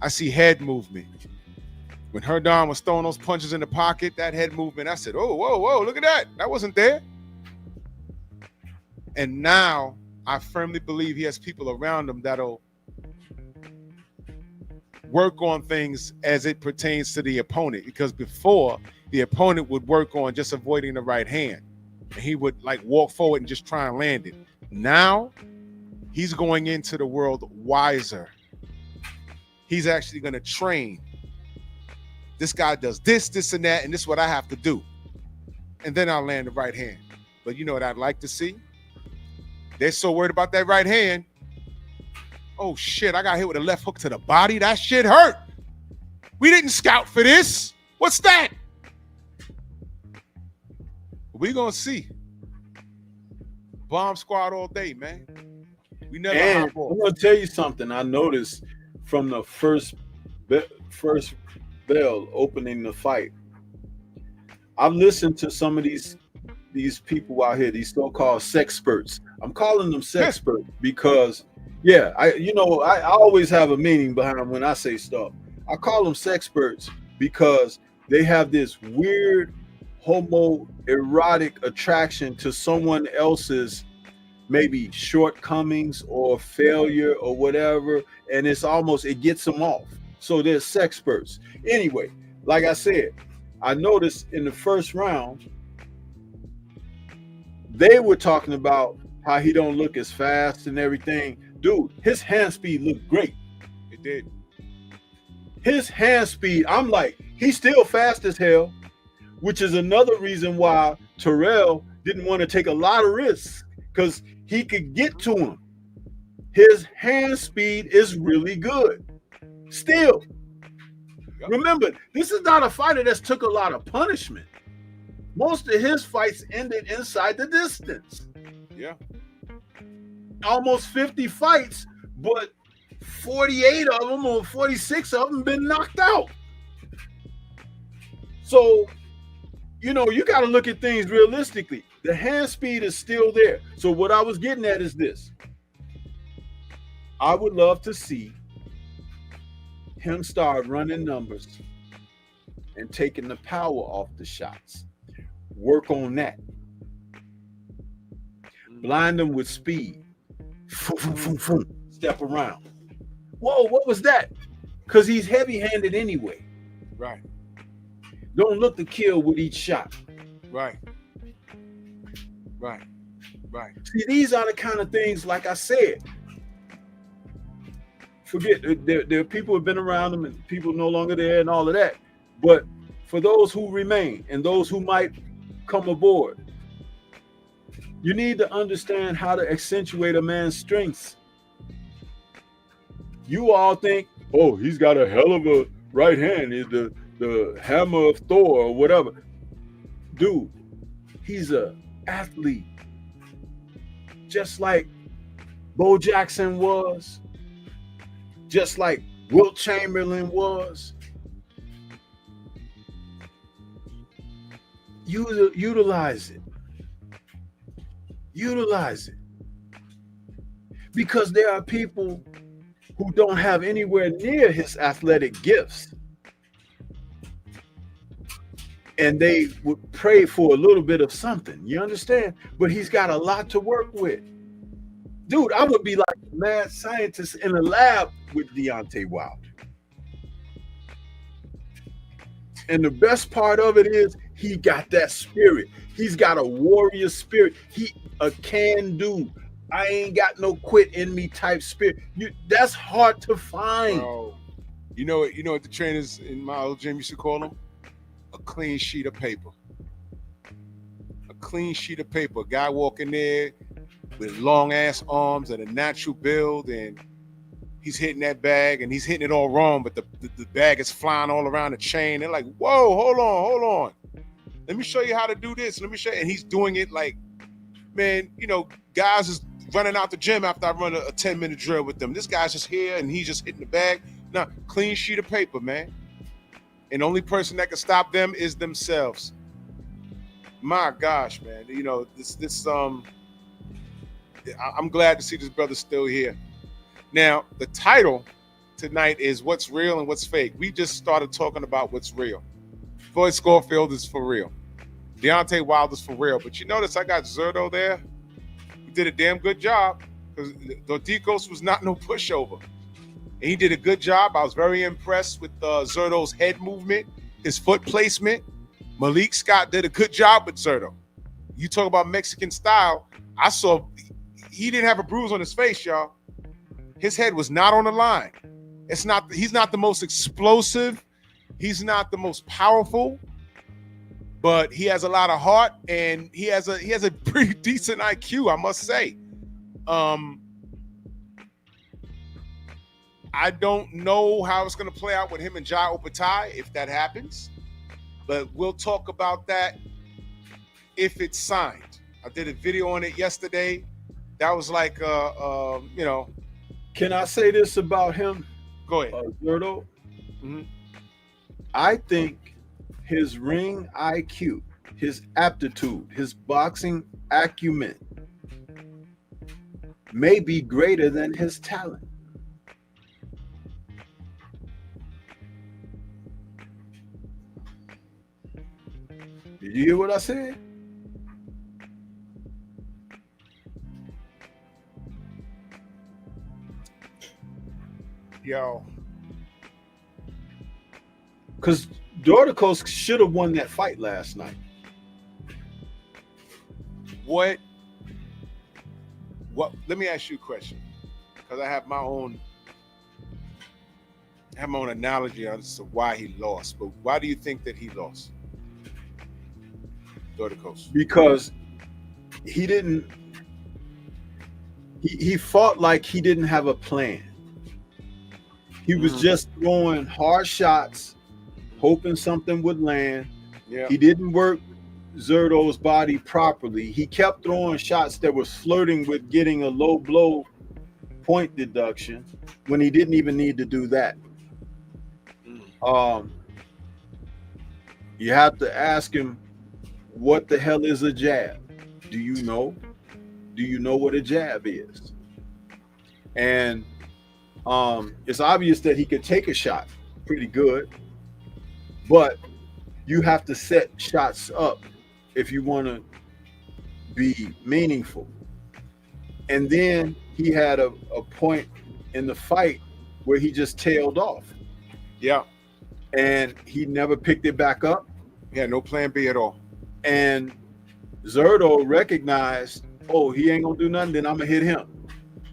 I see head movement. When Herndon was throwing those punches in the pocket, that head movement, I said, oh, whoa, look at that. That wasn't there. And now I firmly believe he has people around him that'll work on things as it pertains to the opponent. Because before, the opponent would work on just avoiding the right hand. And he would like walk forward and just try and land it. Now, he's going into the world wiser. He's actually going to train. This guy does this, this, and that, and this is what I have to do. And then I'll land the right hand. But you know what I'd like to see? They're so worried about that right hand. Oh, shit, I got hit with a left hook to the body. That shit hurt. We didn't scout for this. What's that? We're going to see. Bomb squad all day, man. We never hop off. I'm going to tell you something. I noticed from the first bell opening the fight. I've listened to some of these people out here, these so-called sexperts. I'm calling them sexperts because, yeah, I always have a meaning behind when I say stuff. I call them sexperts because they have this weird homoerotic attraction to someone else's maybe shortcomings or failure or whatever, and it gets them off. So they're sexperts. Anyway, like I said, I noticed in the first round, they were talking about how he don't look as fast and everything. Dude, his hand speed looked great. It did. His hand speed, I'm like, he's still fast as hell, which is another reason why Terrell didn't want to take a lot of risks because he could get to him. His hand speed is really good. Still. Yep. Remember, this is not a fighter that's took a lot of punishment. Most of his fights ended inside the distance. Yeah. Almost 50 fights, but 48 of them or 46 of them been knocked out. So you know, you got to look at things realistically. The hand speed is still there. So what I was getting at is this. I would love to see him start running numbers and taking the power off the shots. Work on that. Blind them with speed. Step around. Whoa, what was that? Because he's heavy-handed anyway. Right. Don't look to kill with each shot. Right. Right. Right. See, these are the kind of things, like I said. Forget, there are people who have been around them and people no longer there and all of that. But for those who remain and those who might come aboard, you need to understand how to accentuate a man's strengths. You all think, oh, he's got a hell of a right hand. He's the hammer of Thor or whatever. Dude, he's an athlete. Just like Bo Jackson was. Just like Wilt Chamberlain was. Utilize it. Utilize it. Because there are people who don't have anywhere near his athletic gifts. And they would pray for a little bit of something. You understand? But he's got a lot to work with. Dude, I would be like a mad scientist in a lab with Deontay Wilder. And the best part of it is he got that spirit. He's got a warrior spirit. He a can-do. I ain't got no quit in me type spirit. That's hard to find. Bro, you know what the trainers in my old gym used to call them? A clean sheet of paper. A clean sheet of paper. A guy walking there with long ass arms and a natural build, and he's hitting that bag and he's hitting it all wrong, but the bag is flying all around the chain. They're like, whoa, hold on. Let me show you how to do this. Let me show you. And he's doing it like, man, you know, guys is running out the gym after I run a 10-minute drill with them. This guy's just here and he's just hitting the bag. Now, clean sheet of paper, man. And the only person that can stop them is themselves. My gosh, man. You know, I'm glad to see this brother still here. Now, the title tonight is What's Real and What's Fake. We just started talking about what's real. Floyd Schofield is for real. Deontay Wilder's for real. But you notice I got Zordo there. He did a damn good job because Dodikos was not no pushover. And he did a good job. I was very impressed with Zordo's head movement, his foot placement. Malik Scott did a good job with Zordo. You talk about Mexican style. I saw he didn't have a bruise on his face, y'all. His head was not on the line. He's not the most explosive. He's not the most powerful, but he has a lot of heart and he has a pretty decent IQ, I must say. I don't know how it's going to play out with him and Jai Opatai if that happens, but we'll talk about that if it's signed. I did a video on it yesterday. That was like, you know. Can I say this about him? Go ahead. Zordo? Mm-hmm. I think his ring IQ, his aptitude, his boxing acumen may be greater than his talent. Did you hear what I said? Yo. Because Dordicos should have won that fight last night. What? Let me ask you a question, because I have my own analogy as to why he lost. But why do you think that he lost? Dordicos. Because he didn't. He fought like he didn't have a plan. He was just throwing hard shots, hoping something would land. Yeah. He didn't work Zordo's body properly. He kept throwing shots that was flirting with getting a low blow point deduction when he didn't even need to do that. You have to ask him what the hell is a jab? Do you know? Do you know what a jab is? And it's obvious that he could take a shot pretty good, but you have to set shots up if you want to be meaningful. And then he had a point in the fight where he just tailed off. Yeah. And he never picked it back up. He had no plan B at all. And Zordo recognized, oh, he ain't gonna do nothing, then I'm gonna hit him.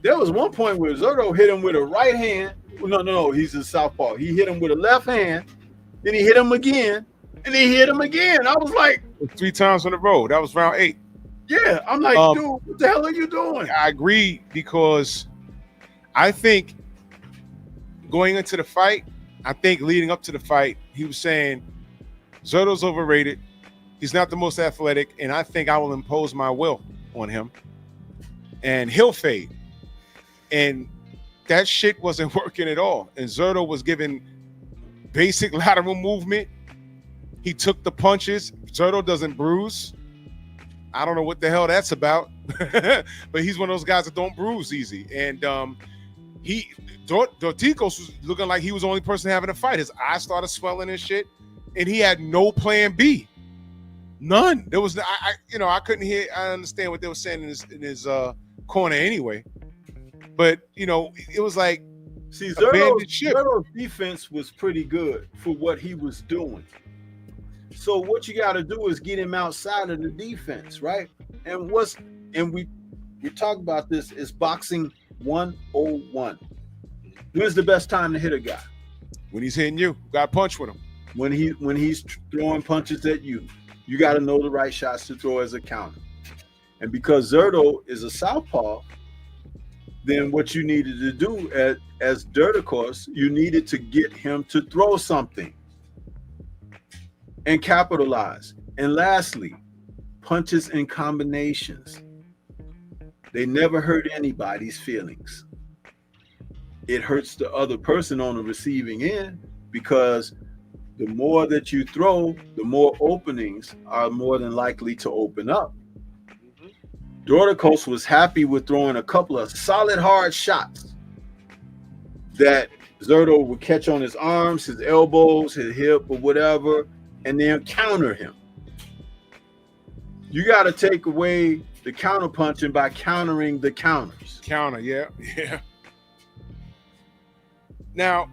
There was one point where Zordo hit him with a right hand. No, he's a southpaw. He hit him with a left hand, then he hit him again, and he hit him again. I was like, 3 times on the road. That was round 8. Yeah, I'm like, dude, what the hell are you doing? I agree, because I think going into the fight, I think leading up to the fight, he was saying Zordo's overrated. He's not the most athletic, and I think I will impose my will on him, and he'll fade. And that shit wasn't working at all. And Zordo was giving basic lateral movement. He took the punches. Zordo doesn't bruise. I don't know what the hell that's about, but he's one of those guys that don't bruise easy. And Dorticos was looking like he was the only person having a fight. His eyes started swelling and shit, and he had no plan B, none. There was, I couldn't hear. I understand what they were saying in his corner anyway, but it was like, see, Zordo's defense was pretty good for what he was doing. So what you got to do is get him outside of the defense, right? And we talk about this, is boxing 101. When's the best time to hit a guy? When he's hitting you. Got to punch with him. When he's throwing punches at you, you got to know the right shots to throw as a counter. And because Zordo is a southpaw, then what you needed to do as Dirticos, you needed to get him to throw something and capitalize. And lastly, punches and combinations. They never hurt anybody's feelings. It hurts the other person on the receiving end, because the more that you throw, the more openings are more than likely to open up. Dorticos was happy with throwing a couple of solid hard shots that Zordo would catch on his arms, his elbows, his hip, or whatever, and then counter him. You got to take away the counter punching by countering the counters. Counter, yeah. Now,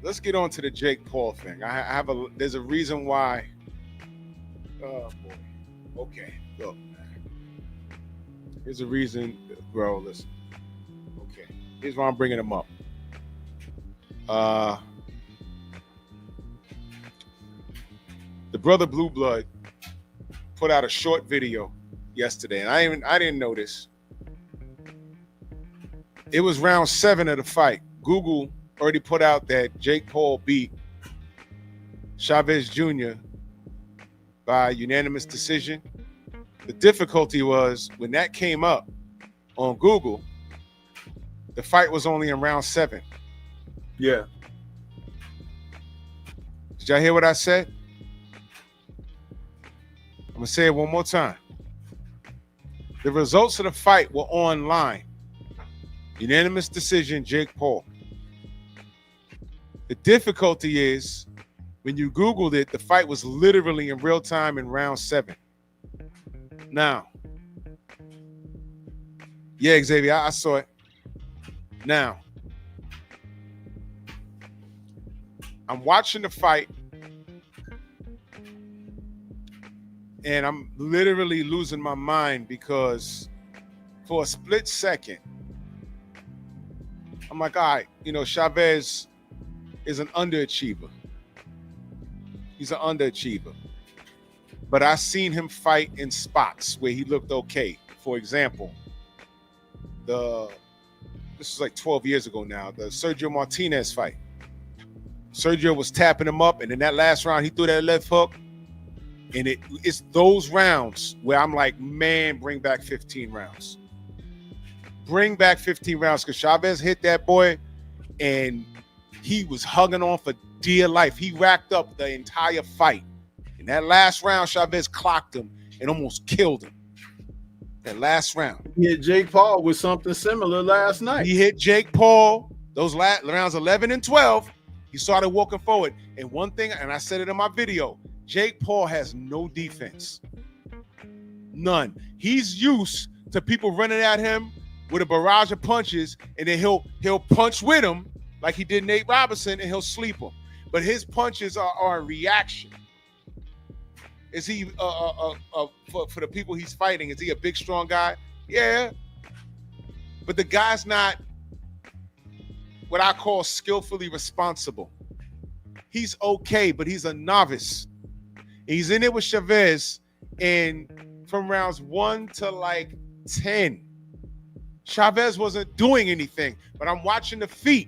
let's get on to the Jake Paul thing. There's a reason why. Oh boy. Okay, look. Here's a reason, bro. Listen. Okay, here's why I'm bringing him up. The brother Blue Blood put out a short video yesterday, and I didn't know this. It was round 7 of the fight. Google already put out that Jake Paul beat Chavez Jr. by unanimous decision. The difficulty was when that came up on Google, the fight was only in round 7. Yeah. Did y'all hear what I said? I'm going to say it one more time. The results of the fight were online. Unanimous decision, Jake Paul. The difficulty is when you Googled it, the fight was literally in real time in round 7. Now, yeah, Xavier, I saw it. Now, I'm watching the fight, and I'm literally losing my mind, because for a split second, I'm like, all right, Chavez is an underachiever. He's an underachiever. But I seen him fight in spots where he looked okay. For example, this is like 12 years ago now, the Sergio Martinez fight. Sergio was tapping him up, and in that last round, he threw that left hook. And it's those rounds where I'm like, man, bring back 15 rounds. Bring back 15 rounds, because Chavez hit that boy, and he was hugging on for dear life. He racked up the entire fight. And That last round, Chavez clocked him and almost killed him. That last round. He hit Jake Paul with something similar last night. He hit Jake Paul, those rounds 11 and 12. He started walking forward. And one thing, and I said it in my video, Jake Paul has no defense. None. He's used to people running at him with a barrage of punches, and then he'll punch with him like he did Nate Robinson, and he'll sleep him. But his punches are a reaction. Is he for the people he's fighting? Is he a big, strong guy? Yeah, but the guy's not what I call skillfully responsible. He's okay, but he's a novice. He's in it with Chavez, and from rounds 1 to like 10, Chavez wasn't doing anything. But I'm watching the feet.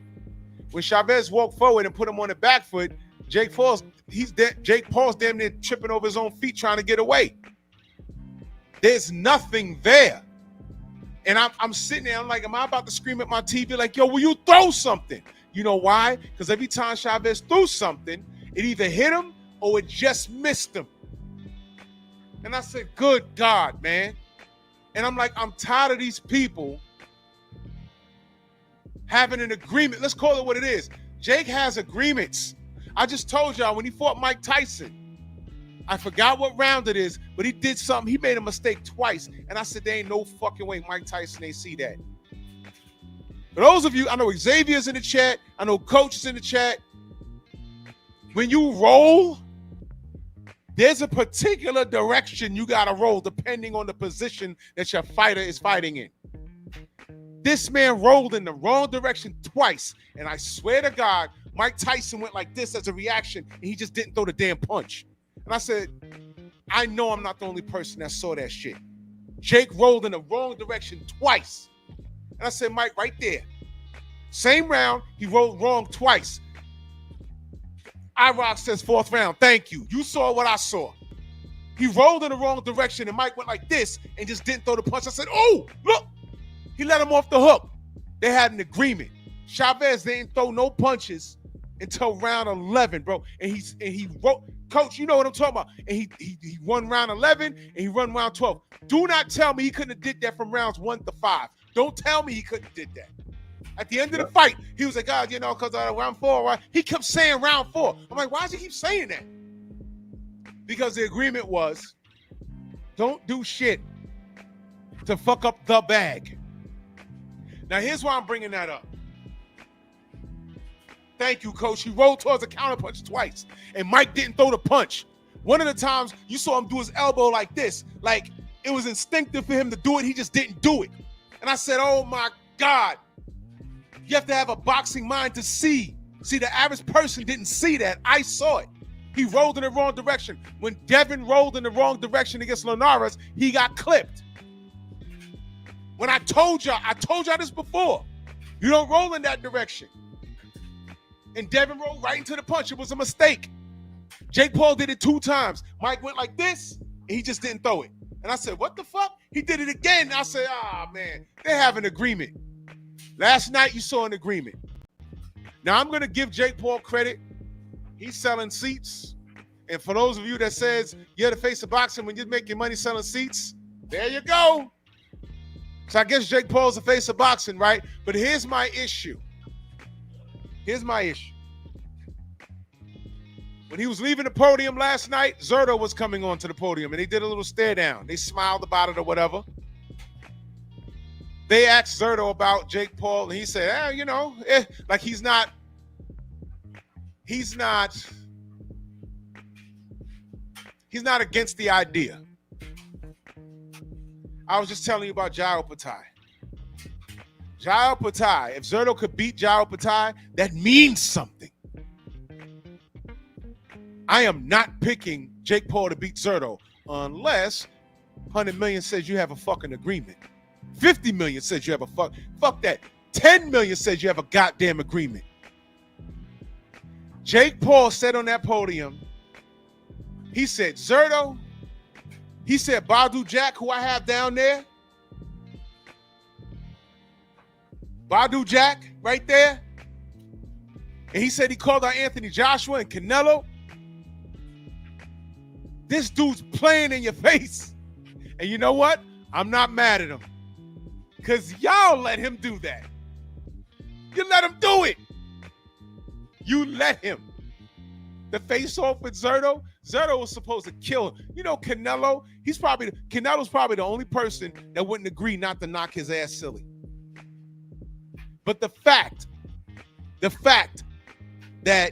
When Chavez walked forward and put him on the back foot, Jake Paul's damn near tripping over his own feet trying to get away. There's nothing there. And I'm sitting there, I'm like, am I about to scream at my TV like, yo, will you throw something? You know why? Because every time Chavez threw something, it either hit him or it just missed him. And I said, good God, man. And I'm like, I'm tired of these people having an agreement. Let's call it what it is. Jake has agreements. I just told y'all when he fought Mike Tyson, I forgot what round it is, but he did something. He made a mistake twice. And I said, there ain't no fucking way Mike Tyson ain't see that. For those of you, I know Xavier's in the chat. I know Coach is in the chat. When you roll, there's a particular direction you got to roll depending on the position that your fighter is fighting in. This man rolled in the wrong direction twice. And I swear to God, Mike Tyson went like this as a reaction, and he just didn't throw the damn punch. And I said, I know I'm not the only person that saw that shit. Jake rolled in the wrong direction twice. And I said, Mike, right there. Same round, he rolled wrong twice. IROC says 4th round. Thank you. You saw what I saw. He rolled in the wrong direction, and Mike went like this and just didn't throw the punch. I said, oh, look. He let him off the hook. They had an agreement. Chavez didn't throw no punches until round 11, bro. And he wrote, Coach, you know what I'm talking about. And he won round 11 and he won round 12. Do not tell me he couldn't have did that from rounds 1 to 5. Don't tell me he couldn't have did that. At the end of the fight, he was like, God, you know, because round 4, right? He kept saying round 4. I'm like, why does he keep saying that? Because the agreement was, don't do shit to fuck up the bag. Now, here's why I'm bringing that up. Thank you, Coach. He rolled towards a counterpunch twice, and Mike didn't throw the punch. One of the times you saw him do his elbow like this, like it was instinctive for him to do it. He just didn't do it. And I said, oh, my God. You have to have a boxing mind to see. See, the average person didn't see that. I saw it. He rolled in the wrong direction. When Tevin rolled in the wrong direction against Linares, he got clipped. When I told y'all this before. You don't roll in that direction. And Tevin rolled right into the punch. It was a mistake. Jake Paul did it 2 times. Mike went like this, and he just didn't throw it. And I said, what the fuck? He did it again. And I said, man, they have an agreement. Last night, you saw an agreement. Now, I'm going to give Jake Paul credit. He's selling seats. And for those of you that says you're the face of boxing when you're making money selling seats, there you go. So I guess Jake Paul's the face of boxing, right? But here's my issue. When he was leaving the podium last night, Zordo was coming onto the podium, and they did a little stare down. They smiled about it or whatever. They asked Zordo about Jake Paul, and he said, like he's not against the idea. I was just telling you about Jao Patai. Jao Patai, if Zordo could beat Jao Patai, that means something. I am not picking Jake Paul to beat Zordo unless 100 million says you have a fucking agreement. 50 million says you have a fuck that. 10 million says you have a goddamn agreement. Jake Paul said on that podium, he said, Zordo, he said, Badu Jack, who I have down there, Badu Jack right there, and he said he called out Anthony Joshua and Canelo. This dude's playing in your face. And you know what? I'm not mad at him. Because y'all let him do that. You let him do it. You let him. The face-off with Zordo, Zordo was supposed to kill him. You know, Canelo's probably the only person that wouldn't agree not to knock his ass silly. But the fact that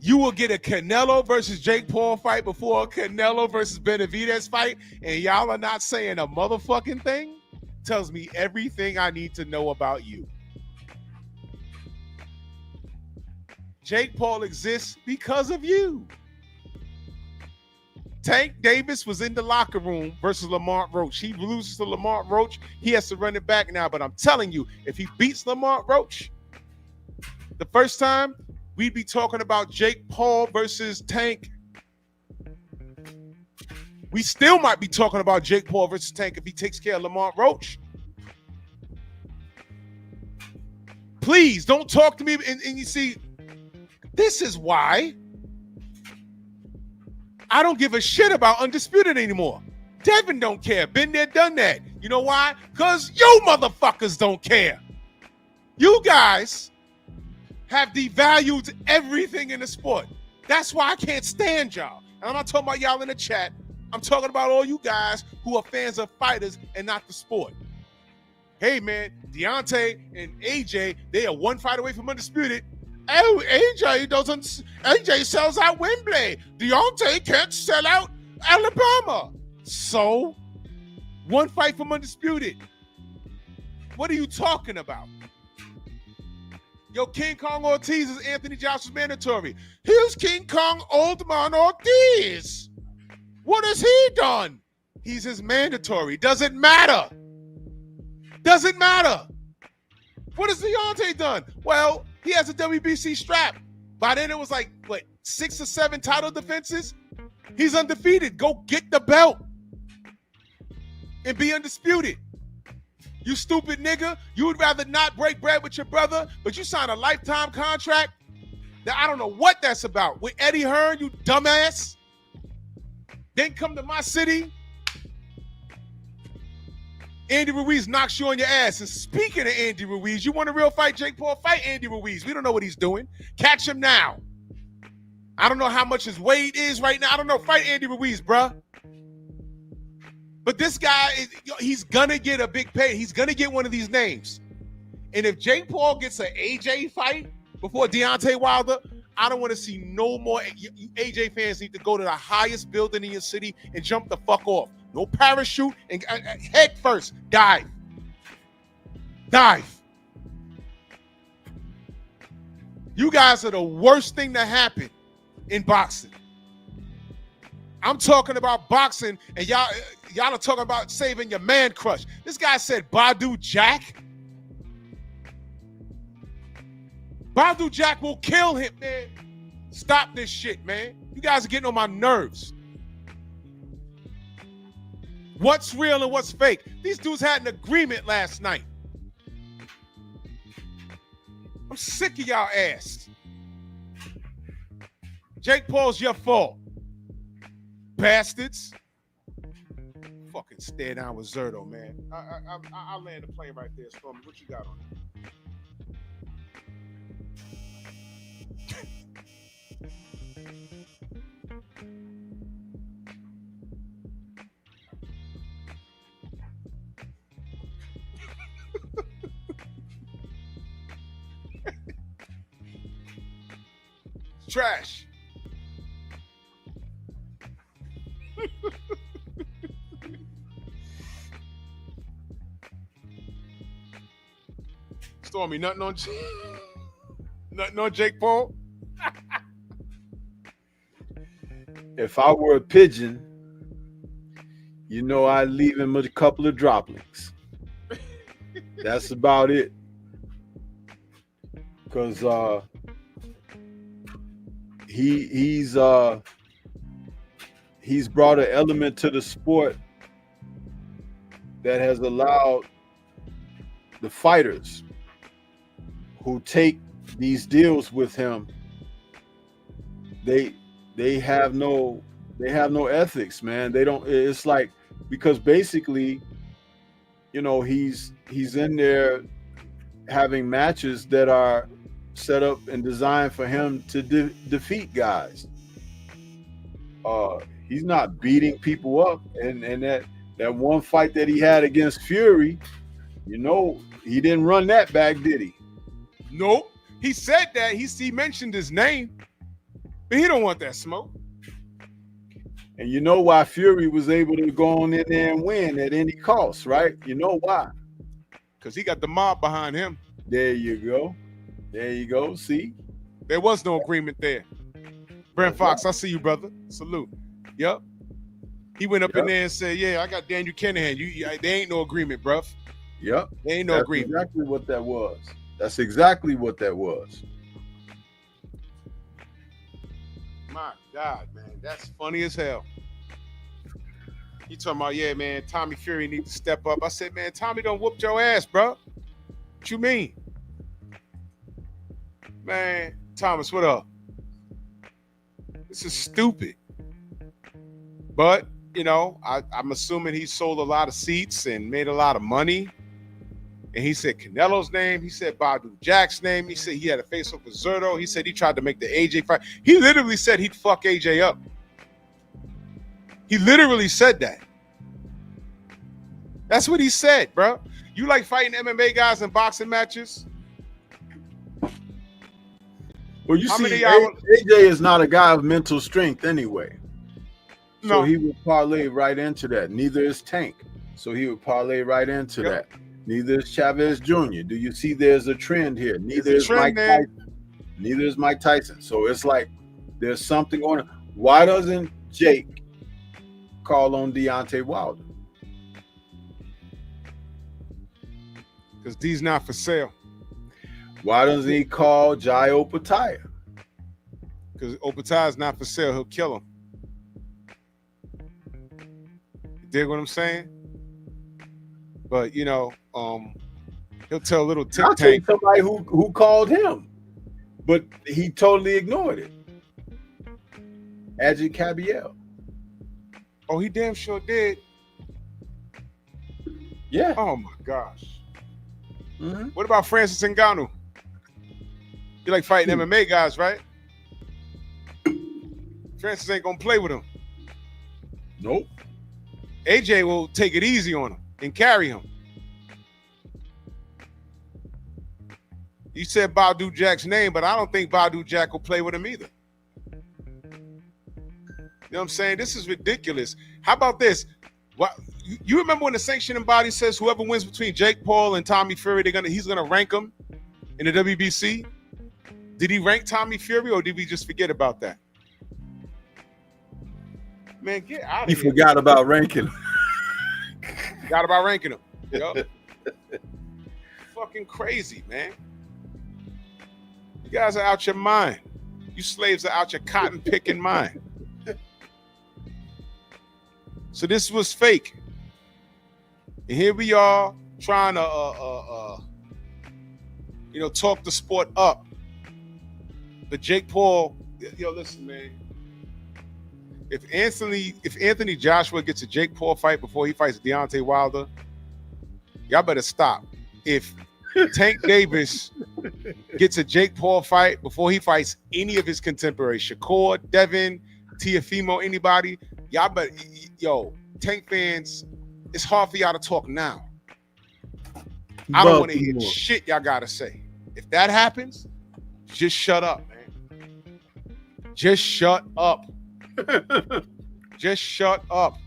you will get a Canelo versus Jake Paul fight before a Canelo versus Benavidez fight, and y'all are not saying a motherfucking thing, tells me everything I need to know about you. Jake Paul exists because of you. Tank Davis was in the locker room versus Lamont Roach. He loses to Lamont Roach. He has to run it back now. But I'm telling you, if he beats Lamont Roach the first time, we'd be talking about Jake Paul versus Tank. We still might be talking about Jake Paul versus Tank if he takes care of Lamont Roach. Please don't talk to me. And you see, this is why I don't give a shit about Undisputed anymore. Tevin don't care. Been there, done that. You know why? Because you motherfuckers don't care. You guys have devalued everything in the sport. That's why I can't stand y'all. And I'm not talking about y'all in the chat. I'm talking about all you guys who are fans of fighters and not the sport. Hey, man, Deontay and AJ, they are one fight away from Undisputed. Oh, AJ sells out Wembley. Deontay can't sell out Alabama. So, one fight from Undisputed. What are you talking about? Yo, King Kong Ortiz is Anthony Joshua's mandatory. Here's King Kong Old Man Ortiz. What has he done? He's his mandatory. Doesn't matter. Doesn't matter. What has Deontay done? Well, he has a WBC strap. By then it was like, what, 6 or 7 title defenses? He's undefeated. Go get the belt and be undisputed. You stupid nigga. You would rather not break bread with your brother, but you sign a lifetime contract that I don't know what that's about. With Eddie Hearn, you dumbass. Then come to my city. Andy Ruiz knocks you on your ass. And speaking of Andy Ruiz, you want a real fight, Jake Paul? Fight Andy Ruiz. We don't know what he's doing. Catch him now. I don't know how much his weight is right now. I don't know. Fight Andy Ruiz, bruh. But this guy, he's going to get a big pay. He's going to get one of these names. And if Jake Paul gets an AJ fight before Deontay Wilder, I don't want to see no more. You AJ fans need to go to the highest building in your city and jump the fuck off. No parachute and head first. Dive. Dive. You guys are the worst thing that happened in boxing. I'm talking about boxing, and y'all are talking about saving your man crush. This guy said Badu Jack. Badu Jack will kill him, man. Stop this shit, man. You guys are getting on my nerves. What's real and what's fake? These dudes had an agreement last night. I'm sick of y'all ass. Jake Paul's your fault. Bastards. Fucking stare down with Zordo, man. I'll land the plane right there, Stormy. What you got on that? Trash. Stormy, nothing on Jake Paul? If I were a pigeon, you know I'd leave him with a couple of droplings. That's about it. Because he's brought an element to the sport that has allowed the fighters who take these deals with him, they have no They have no ethics, man. They don't. It's like, because basically, you know, he's in there having matches that are set up and designed for him to defeat guys. He's not beating people up, and that one fight that he had against Fury, you know, he didn't run that back, did he? Nope. He said that. He mentioned his name, but he don't want that smoke. And you know why Fury was able to go on in there and win at any cost, right? You know why? Because he got the mob behind him. There you go. There you go. See? There was no agreement there. Brent Fox, I see you, brother. Salute. Yep. He went up in there and said, yeah, I got Daniel Kinahan. There ain't no agreement, bruv. Yep. There ain't no agreement. That's exactly what that was. That's exactly what that was. My God, man. That's funny as hell. He talking about, yeah, man, Tommy Fury need to step up. I said, man, Tommy done whooped your ass, bro. What you mean? Man, Thomas, what up? This is stupid. But, you know, I'm assuming he sold a lot of seats and made a lot of money. And he said Canelo's name. He said Badu Jack's name. He said he had a face-off with Zordo. He said he tried to make the AJ fight. He literally said he'd fuck AJ up. He literally said that. That's what he said, bro. You like fighting MMA guys in boxing matches? Well, you see, AJ is not a guy of mental strength anyway. So No. he would parlay right into that. Neither is Tank. So he would parlay right into that. Neither is Chavez Jr. Do you see there's a trend here? Neither is Mike Tyson. Neither is Mike Tyson. So it's like there's something going on. Why doesn't Jake call on Deontay Wilder? Because D's not for sale. Why doesn't he call Jai Opataya? Because Opatai's not for sale. He'll kill him. You dig what I'm saying? But, you know, he'll tell a little tick I'll tell you tank. somebody who called him, but he totally ignored it. Ajit Cabiel. Oh, he damn sure did. Yeah. Oh, my gosh. Mm-hmm. What about Francis Ngannou? You like fighting MMA guys, right? Francis ain't going to play with him. Nope. AJ will take it easy on him and carry him. You said Badu Jack's name, but I don't think Badu Jack will play with him either. You know what I'm saying? This is ridiculous. How about this? What, you remember when the sanctioning body says whoever wins between Jake Paul and Tommy Fury, he's gonna rank them in the WBC? Did he rank Tommy Fury, or did we just forget about that? Man, get out of here. He forgot about ranking. Forgot about ranking him. Yep. Fucking crazy, man. You guys are out your mind. You slaves are out your cotton picking mind. So this was fake. And here we are trying to, talk the sport up. But Jake Paul, listen, man. If Anthony Joshua gets a Jake Paul fight before he fights Deontay Wilder, y'all better stop. If Tank Davis gets a Jake Paul fight before he fights any of his contemporaries, Shakur, Tevin, Teofimo, anybody, y'all better, Tank fans, it's hard for y'all to talk now. I don't want to hear shit y'all gotta say. If that happens, just shut up, man. Just shut up. Just shut up.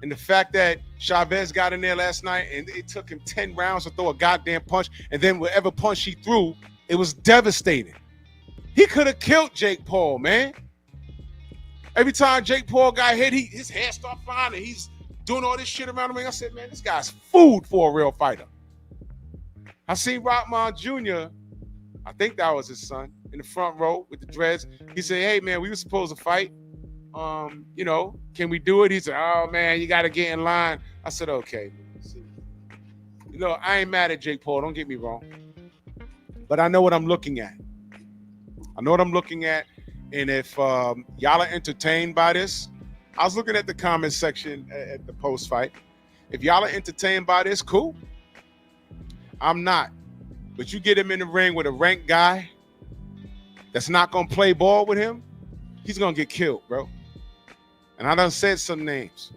And the fact that Chavez got in there last night and it took him 10 rounds to throw a goddamn punch, and then whatever punch he threw, it was devastating. He could have killed Jake Paul, man. Every time Jake Paul got hit, his hair started flying and he's doing all this shit around him. I said, man, this guy's food for a real fighter. I seen Rockman Jr., I think that was his son, in the front row with the dreads. He said, hey, man, we were supposed to fight. Can we do it? He said, oh, man, you got to get in line. I said, okay. I ain't mad at Jake Paul. Don't get me wrong. But I know what I'm looking at. And if y'all are entertained by this, I was looking at the comment section at the post fight. If y'all are entertained by this, cool. I'm not. But you get him in the ring with a ranked guy that's not going to play ball with him, he's going to get killed, bro. And I done said some names.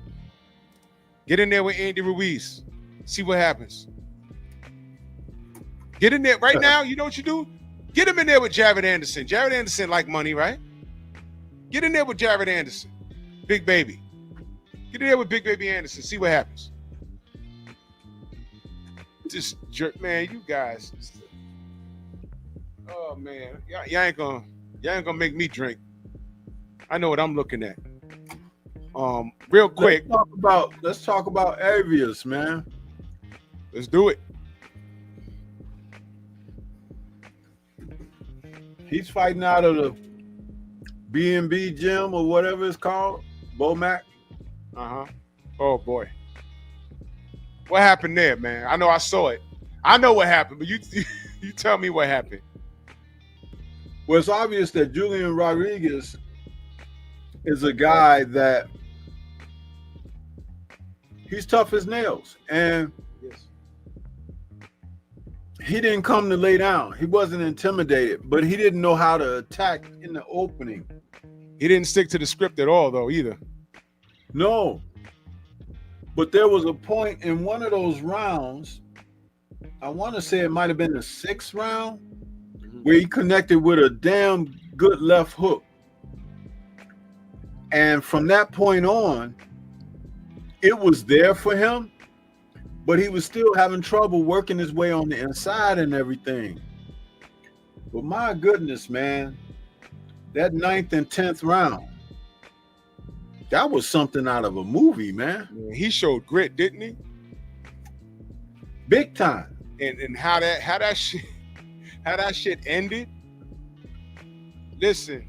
Get in there with Andy Ruiz. See what happens. Get in there right now. You know what you do? Get him in there with Jared Anderson. Jared Anderson like money, right? Get in there with Jared Anderson. Big Baby. Get in there with Big Baby Anderson. See what happens. Just jerk, man. You guys. Oh man, y'all ain't gonna make me drink. I know what I'm looking at. Real quick. Let's talk about Avius, man. Let's do it. He's fighting out of the B&B gym or whatever it's called, Bomac. Oh boy, what happened there, man? I know I saw it. I know what happened, but you tell me what happened. Well, it's obvious that Julian Rodriguez is a guy that he's tough as nails, and he didn't come to lay down. He wasn't intimidated, but he didn't know how to attack in the opening. He didn't stick to the script at all, though, either. No. But there was a point in one of those rounds, I want to say it might have been the 6th round, where he connected with a damn good left hook. And from that point on, it was there for him, but he was still having trouble working his way on the inside and everything. But my goodness, man, that 9th and 10th round, that was something out of a movie, man. He showed grit, didn't he? Big time. And how that shit ended. Listen,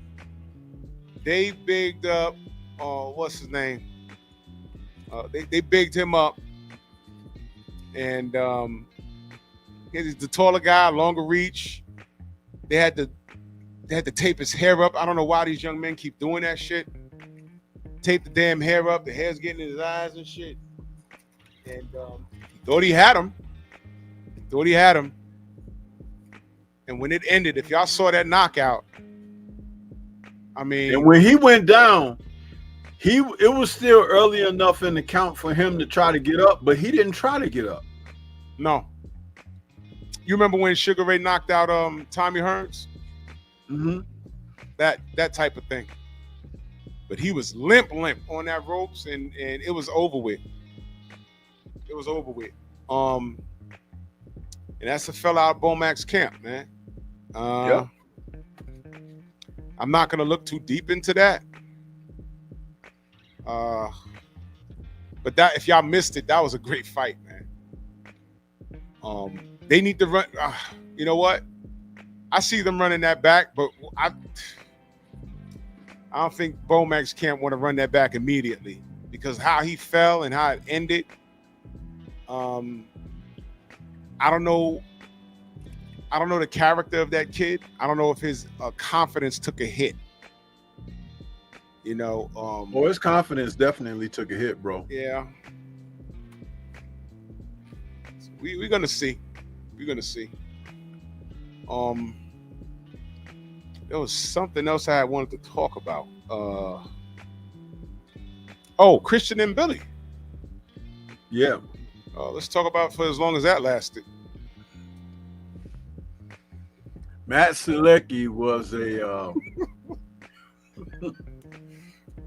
they bigged up. What's his name? They bigged him up, and he's the taller guy, longer reach. They had to tape his hair up. I don't know why these young men keep doing that shit. Tape the damn hair up. The hair's getting in his eyes and shit. And he thought he had him. And when it ended, if y'all saw that knockout, I mean, and when he went down, it was still early enough in the count for him to try to get up, but he didn't try to get up. No. You remember when Sugar Ray knocked out Tommy Hearns? Mm-hmm. That type of thing. But he was limp on that ropes, and it was over with. It was over with. And that's a fella out of Bomac's camp, man. Yeah. I'm not gonna look too deep into that. But that, if y'all missed it, that was a great fight, man. They need to run. You know what? I see them running that back, but I don't think Bomac's camp want to run that back immediately, because how he fell and how it ended. I don't know the character of that kid. I don't know if his confidence took a hit. You know, his confidence definitely took a hit, bro. Yeah. We're gonna see. There was something else I wanted to talk about. Christian and Mbilli. Yeah. Let's talk about for as long as that lasted. Matt Selecki was a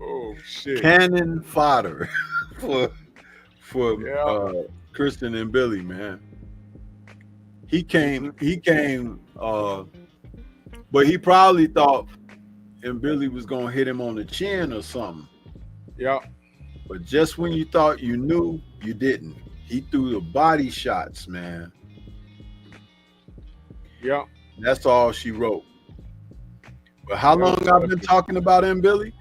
oh shit, cannon fodder for Christian and Mbilli, man. He came, but he probably thought Mbilli was gonna hit him on the chin or something. Yeah. But just when you thought you knew, you didn't. He threw the body shots, man. Yeah. That's all she wrote. But how long I've been talking about Mbilli?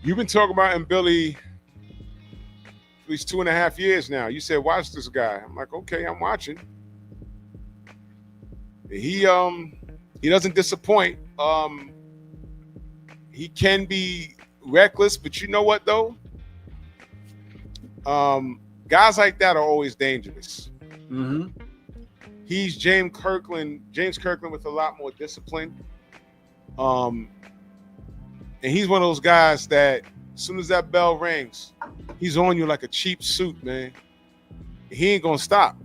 You've been talking about Mbilli at least 2.5 years now. You said, watch this guy. I'm like, okay, I'm watching. He doesn't disappoint. He can be reckless, but you know what though? Guys like that are always dangerous. Mm-hmm. He's James Kirkland with a lot more discipline. And he's one of those guys that as soon as that bell rings, he's on you like a cheap suit, man. He ain't gonna stop.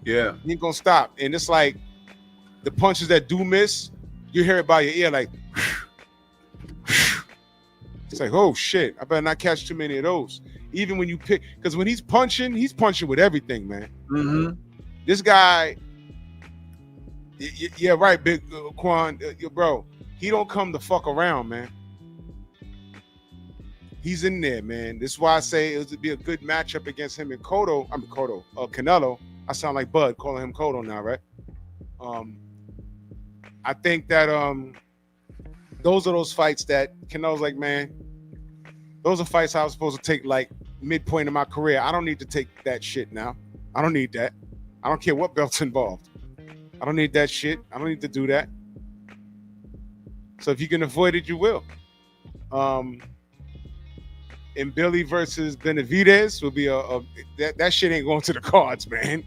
Yeah. He ain't gonna stop. And it's like the punches that do miss, you hear it by your ear, like it's like, oh shit, I better not catch too many of those. Even when you pick, because when he's punching with everything, man. Mm-hmm. This guy, yeah, right, Big Quan, bro. He don't come to fuck around, man. He's in there, man. This is why I say it would be a good matchup against him and Canelo. I sound like Bud calling him Cotto now, right? I think that those are those fights that Canelo's like, man, those are fights I was supposed to take like midpoint in my career. I don't need to take that shit now. I don't need that. I don't care what belt's involved. I don't need that shit. I don't need to do that. So if you can avoid it, you will. Mbilli versus Benavidez will be that shit ain't going to the cards, man.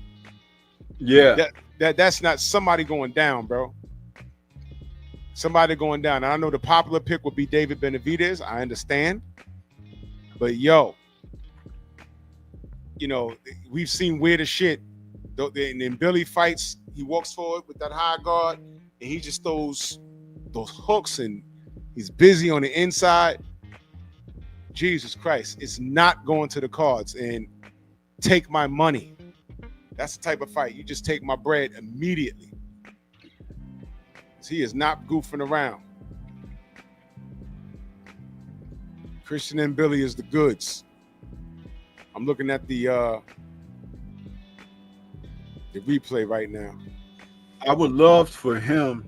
Yeah. That's not somebody going down, bro. Somebody going down. And I know the popular pick would be David Benavidez. I understand. But yo, you know, we've seen weirder shit. And Mbilli fights, he walks forward with that high guard, and he just throws those hooks, and he's busy on the inside. Jesus Christ, it's not going to the cards. And take my money. That's the type of fight. You just take my bread immediately. He is not goofing around. Christian Mbilli is the goods. I'm looking at the replay right now. I would love for him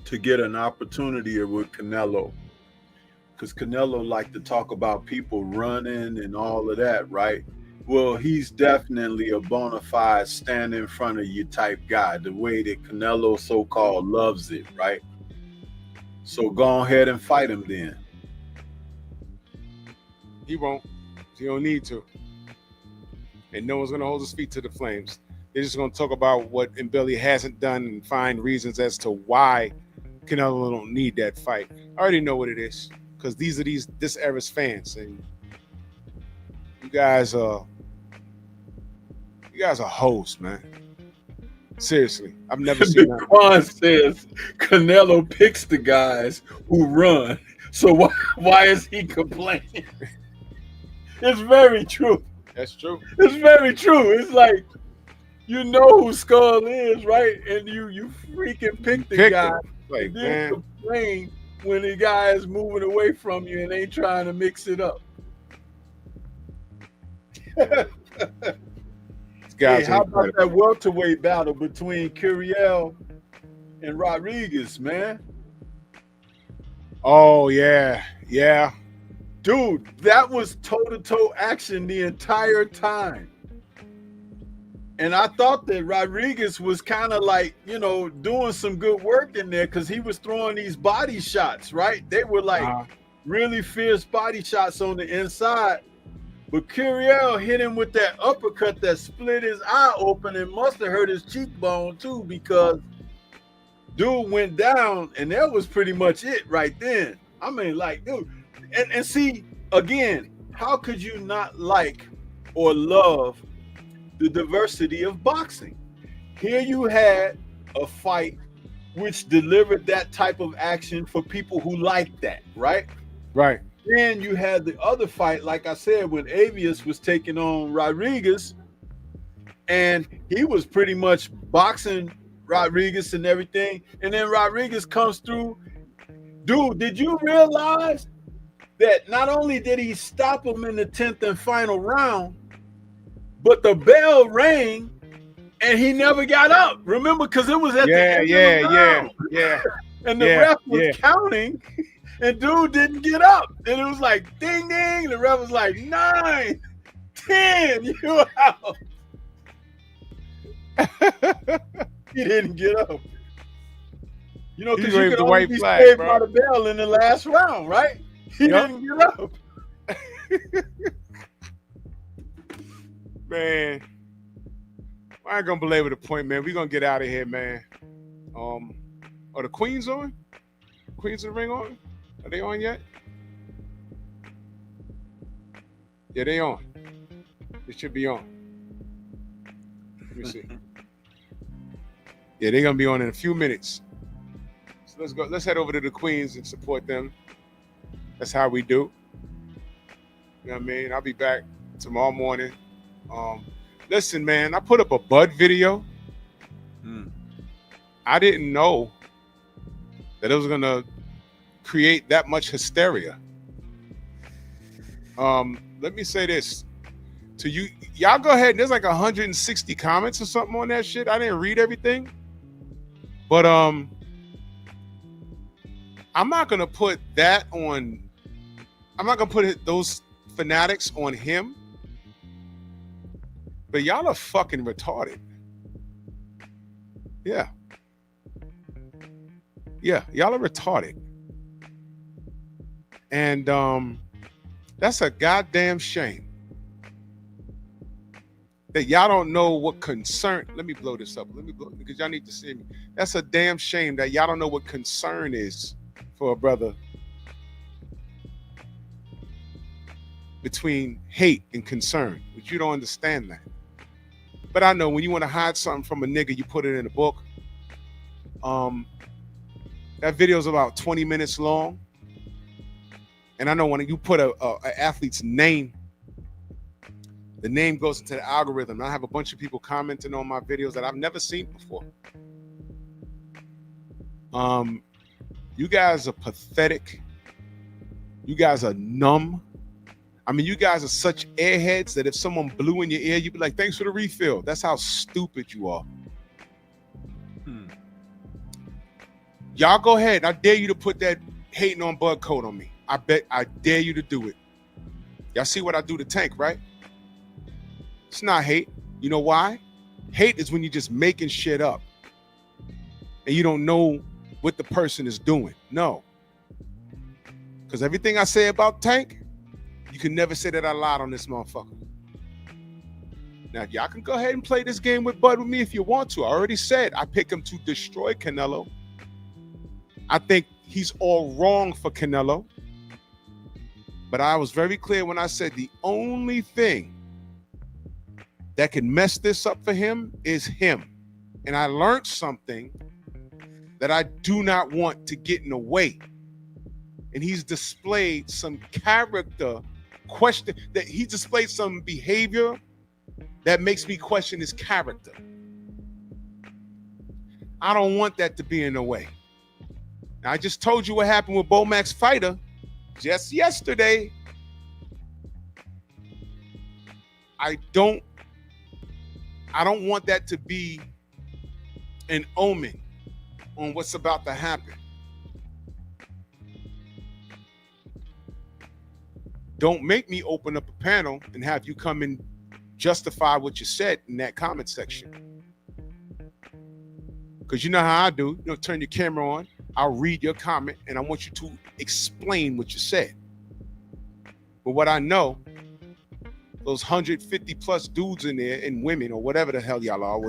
to get an opportunity with Canelo, because Canelo like to talk about people running and all of that, right? Well, he's definitely a bona fide stand in front of you type guy, the way that Canelo so-called loves it, right? So go ahead and fight him then. He won't. He don't need to. And no one's going to hold his feet to the flames. They're just going to talk about what Mbilli hasn't done and find reasons as to why Canelo don't need that fight. I already know what it is, because these are this era's fans, and you guys are hoes, man. Seriously, I've never seen that. Quan says Canelo picks the guys who run, so why is he complaining? It's very true. That's true. It's very true. It's like, you know who Skull is, right? And you freaking pick the guy. Like, and then man, complain when the guy is moving away from you and ain't trying to mix it up. Hey, how about that welterweight battle between Curiel and Rodriguez, man? Oh yeah. Dude, that was toe-to-toe action the entire time. And I thought that Rodriguez was kind of like, you know, doing some good work in there, because he was throwing these body shots, right? They were like really fierce body shots on the inside. But Curiel hit him with that uppercut that split his eye open and must have hurt his cheekbone too, because dude went down, and that was pretty much it right then. I mean, like, dude. And see, again, how could you not like or love the diversity of boxing? Here you had a fight which delivered that type of action for people who like that, right? Right. Then you had the other fight, like I said, when Avius was taking on Rodriguez, and he was pretty much boxing Rodriguez and everything. And then Rodriguez comes through. Dude, did you realize that not only did he stop him in the 10th and final round, but the bell rang and he never got up? Remember, because it was at the end of the round. And the ref was counting, and dude didn't get up. And it was like, ding, ding. The ref was like, 9, 10, you out. He didn't get up. You know, because He you waved could the only white be flag, saved bro. by the bell in the last round, right? He Yup. didn't get up. Man, I ain't gonna belabor the point, man. We gonna get out of here, man. Are the Queens on? Queens of the Ring on? Are they on yet? Yeah, they on. They should be on. Let me see. Yeah, they're gonna be on in a few minutes. So let's go. Let's head over to the Queens and support them. That's how we do. You know what I mean? I'll be back tomorrow morning. Listen, man, I put up a Bud video. I didn't know that it was gonna create that much hysteria. Let me say this to you. Y'all go ahead. There's like 160 comments or something on that shit. I didn't read everything. But I'm not gonna put that on. I'm not gonna put those fanatics on him. But y'all are fucking retarded. Yeah. Yeah, y'all are retarded. And that's a goddamn shame. That y'all don't know what concern. Let me blow this up. Let me blow because y'all need to see me. That's a damn shame that y'all don't know what concern is for a brother between hate and concern. But you don't understand that. But I know when you want to hide something from a nigga, you put it in a book. That video is about 20 minutes long. And I know when you put an athlete's name, the name goes into the algorithm. I have a bunch of people commenting on my videos that I've never seen before. You guys are pathetic. You guys are numb. I mean, you guys are such airheads that if someone blew in your ear, you'd be like, thanks for the refill. That's how stupid you are. Y'all go ahead. I dare you to put that hating on Bud coat on me. I dare you to do it. Y'all see what I do to Tank, right? It's not hate. You know why? Hate is when you're just making shit up and you don't know what the person is doing. No. Because everything I say about Tank, you can never say that I lied on this motherfucker. Now, y'all can go ahead and play this game with Bud with me if you want to. I already said I pick him to destroy Canelo. I think he's all wrong for Canelo. But I was very clear when I said the only thing that can mess this up for him is him. And I learned something that I do not want to get in the way. And he's displayed some character question, that he displayed some behavior that makes me question his character. I don't want that to be in the way. Now, I just told you what happened with Bomax Fighter just yesterday. I don't want that to be an omen on what's about to happen. Don't make me open up a panel and have you come and justify what you said in that comment section. Because you know how I do. You know, turn your camera on. I'll read your comment and I want you to explain what you said. But what I know, those 150 plus dudes in there and women or whatever the hell y'all are,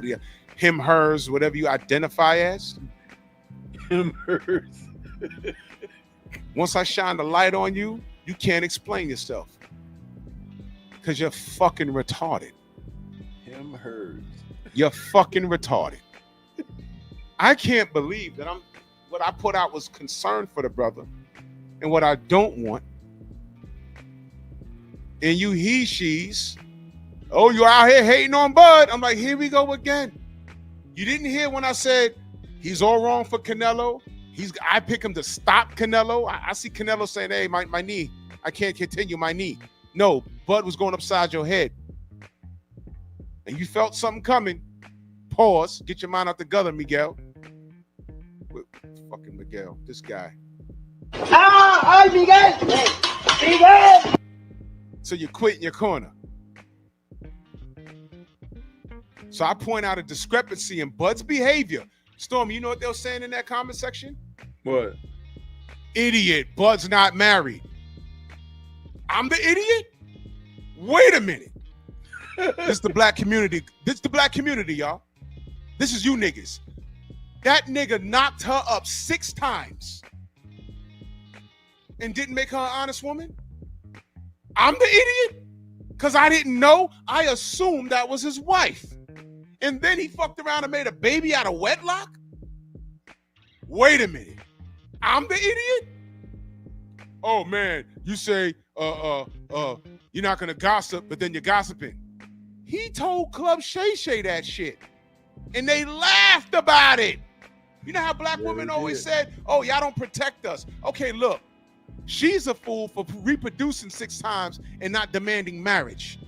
him, hers, whatever you identify as. Him, hers. Once I shine the light on you, you can't explain yourself. Because you're fucking retarded. Him, hers. You're fucking retarded. I can't believe that what I put out was concern for the brother and what I don't want. And you she's, oh, you out here hating on Bud. I'm like, here we go again. You didn't hear when I said he's all wrong for Canelo. I pick him to stop Canelo. I see Canelo saying, hey, my knee, I can't continue my knee. No, Bud was going upside your head. And you felt something coming. Pause. Get your mind out the gutter, Miguel. Fucking Miguel, this guy. ¡Ay, Miguel! ¡Miguel! So you quit in your corner. So I point out a discrepancy in Bud's behavior Stormy, you know what they were saying in that comment section? What? Idiot, Bud's not married. I'm the idiot? Wait a minute. This is the black community. This is the black community, y'all. This is you niggas. That nigga knocked her up 6 times and didn't make her an honest woman? I'm the idiot? Because I didn't know. I assumed that was his wife. And then he fucked around and made a baby out of wedlock? Wait a minute. I'm the idiot? Oh, man, you say, you're not going to gossip, but then you're gossiping. He told Club Shay Shay that shit. And they laughed about it. You know how black women always said, oh, y'all don't protect us. Okay, look. She's a fool for reproducing 6 times and not demanding marriage.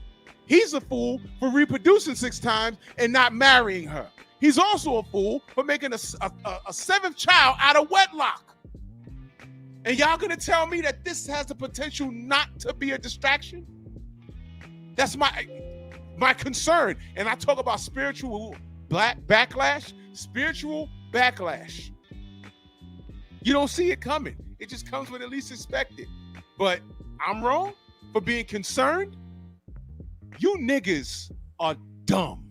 He's a fool for reproducing 6 times and not marrying her. He's also a fool for making a 7th child out of wedlock. And y'all gonna tell me that this has the potential not to be a distraction? That's my concern. And I talk about spiritual backlash. Spiritual backlash. You don't see it coming. It just comes when it least expected. But I'm wrong for being concerned. You niggas are dumb.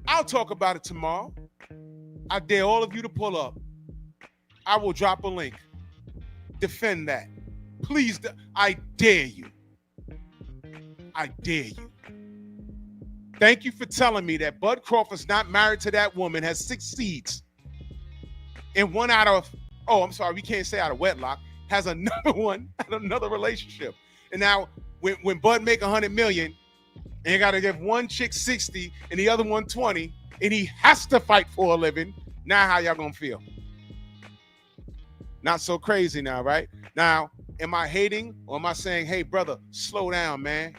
I'll talk about it tomorrow. I dare all of you to pull up. I will drop a link. Defend that. Please, I dare you. I dare you. Thank you for telling me that Bud Crawford's not married to that woman, has 6 seeds. And one out of, we can't say out of wedlock, has another one, another relationship. And now when Bud make 100 million and you got to give one chick 60 and the other one 20, and he has to fight for a living, now how y'all gonna feel? Not so crazy now, right? Now, am I hating or am I saying, hey, brother, slow down, man?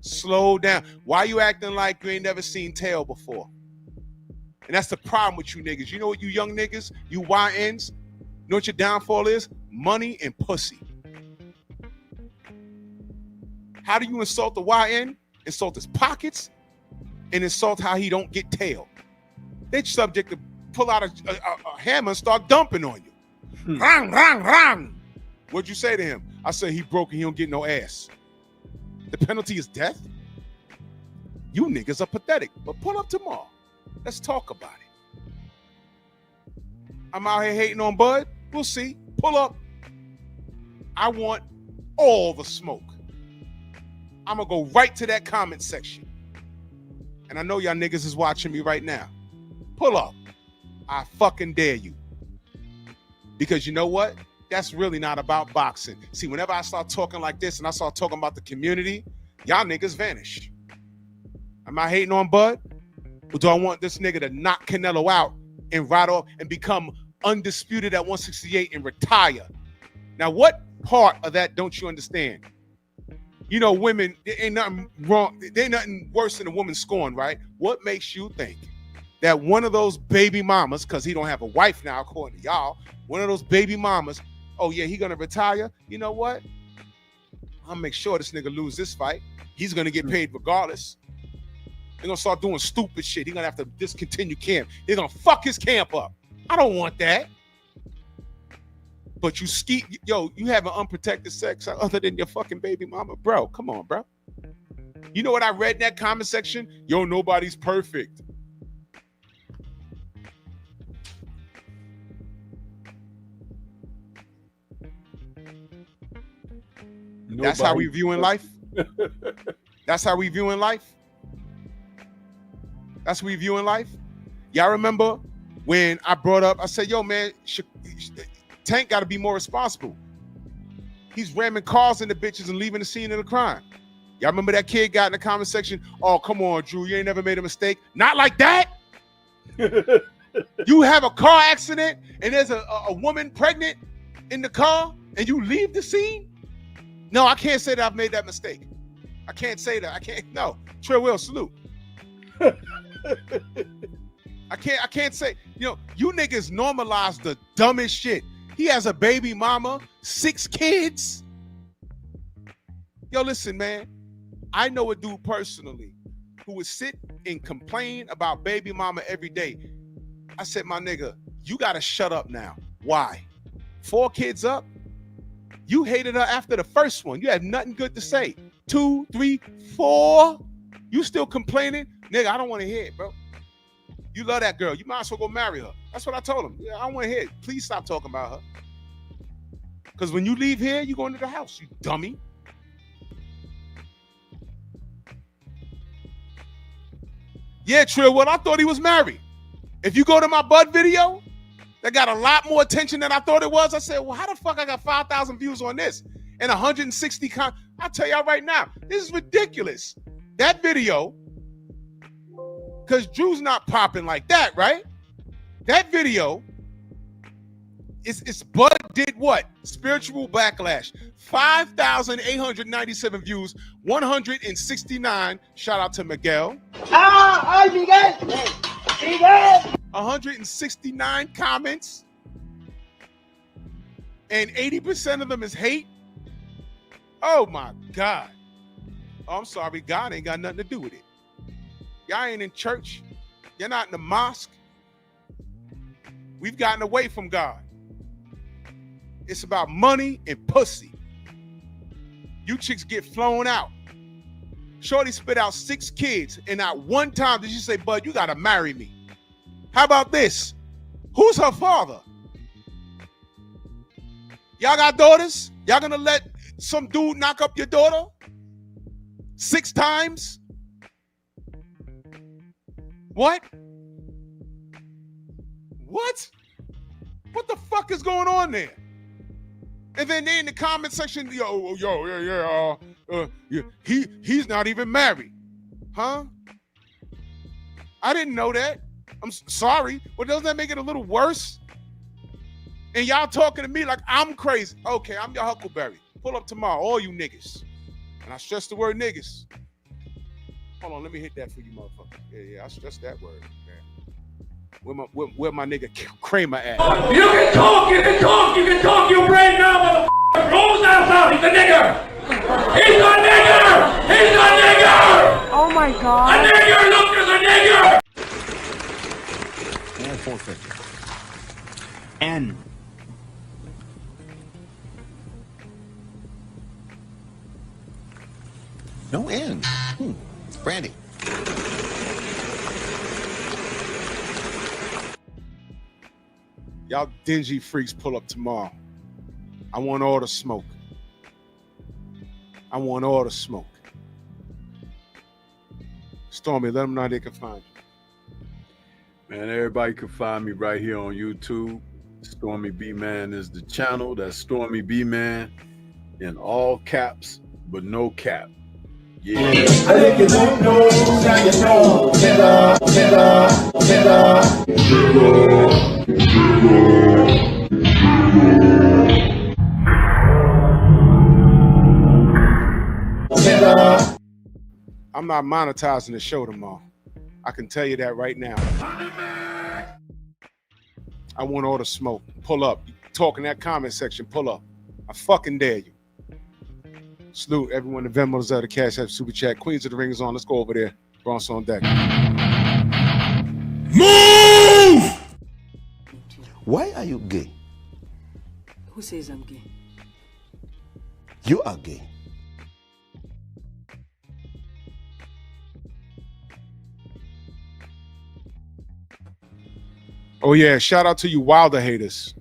Slow down. Why you acting like you ain't never seen tail before? And that's the problem with you niggas. You know what, you young niggas, you YNs, you know what your downfall is? Money and pussy. How do you insult the YN? Insult his pockets and insult how he don't get tail. They subject to pull out a hammer and start dumping on you. Rang, rang, rang. What'd you say to him? I said he broke and he don't get no ass. The penalty is death? You niggas are pathetic. But pull up tomorrow. Let's talk about it. I'm out here hating on Bud. We'll see. Pull up. I want all the smoke. I'm going to go right to that comment section. And I know y'all niggas is watching me right now. Pull up. I fucking dare you. Because you know what? That's really not about boxing. See, whenever I start talking like this and I start talking about the community, y'all niggas vanish. Am I hating on Bud? Or do I want this nigga to knock Canelo out and ride off and become undisputed at 168 and retire? Now, what part of that don't you understand? You know, women, there ain't nothing wrong. There ain't nothing worse than a woman scorned, right? What makes you think that one of those baby mamas, because he don't have a wife now, according to y'all, one of those baby mamas, oh yeah, he gonna retire? You know what? I'll make sure this nigga lose this fight. He's gonna get paid regardless. They're gonna start doing stupid shit. He's gonna have to discontinue camp. They're gonna fuck his camp up. I don't want that. But you have an unprotected sex other than your fucking baby mama. Bro, come on, bro. You know what I read in that comment section? Yo, nobody's perfect. That's how we viewing life? That's how we viewing life? That's how we viewing life? Y'all remember when I brought up, I said, yo, man, Tank got to be more responsible. He's ramming cars into bitches and leaving the scene of the crime. Y'all remember that kid got in the comment section, oh, come on, Drew, you ain't never made a mistake. Not like that. You have a car accident and there's a woman pregnant in the car and you leave the scene? No, I can't say that I've made that mistake. I can't say that. I can't. No. Curiel, salute. I can't say, you niggas normalize the dumbest shit. He has a baby mama, 6 kids. Yo, listen, man. I know a dude personally who would sit and complain about baby mama every day. I said, my nigga, you gotta shut up now. Why? 4 kids up? You hated her after the first one. You have nothing good to say. 2, 3, 4. You still complaining? Nigga, I don't want to hear it, bro. You love that girl. You might as well go marry her. That's what I told him. Yeah, I don't want to hear it. Please stop talking about her. Because when you leave here, you go into the house, you dummy. Yeah, Curiel, I thought he was married. If you go to my Bud video, that got a lot more attention than I thought it was. I said, well, how the fuck I got 5,000 views on this and 160 I'll tell y'all right now, this is ridiculous. That video, because Drew's not popping like that, right? That video, it's Bud did what? Spiritual Backlash. 5,897 views, 169. Shout out to Miguel. ¡Ay, Miguel! ¡Miguel! 169 comments. And 80% of them is hate. Oh my God. Oh, I'm sorry, God ain't got nothing to do with it. Y'all ain't in church. You're not in the mosque. We've gotten away from God. It's about money and pussy. You chicks get flown out. Shorty spit out 6 kids, and not one time did you say, Bud, you gotta marry me. How about this? Who's her father? Y'all got daughters? Y'all gonna let some dude knock up your daughter 6 times? What? What? What the fuck is going on there? And then they in the comment section, he's not even married. Huh? I didn't know that. I'm sorry, but doesn't that make it a little worse? And y'all talking to me like I'm crazy. Okay, I'm your Huckleberry. Pull up tomorrow, all you niggas. And I stress the word niggas. Hold on, let me hit that for you, motherfucker. Yeah, I stress that word. Man. Where my nigga Kramer at? You can talk, your brain now, motherfucker. Rolls out, he's a nigger. He's a nigger. He's a nigger. Oh my God. A nigger, look, there's a nigger. And 450. N. No N. Brandy. Y'all dingy freaks pull up tomorrow. I want all the smoke. I want all the smoke. Stormy, let them know they can find you. Man, everybody can find me right here on YouTube. Stormy B-Man is the channel. That's Stormy B-Man in all caps, but no cap. Yeah. I think you don't know, now you know. I'm not monetizing the show tomorrow. I can tell you that right now. I want all the smoke. Pull up. Talk in that comment section. Pull up. I fucking dare you. Salute everyone. The Venmo's out of Cash App Super Chat. Queens of the Ring is on. Let's go over there. Bronx on deck. Move! Why are you gay? Who says I'm gay? You are gay. Oh yeah, shout out to you Wilder haters.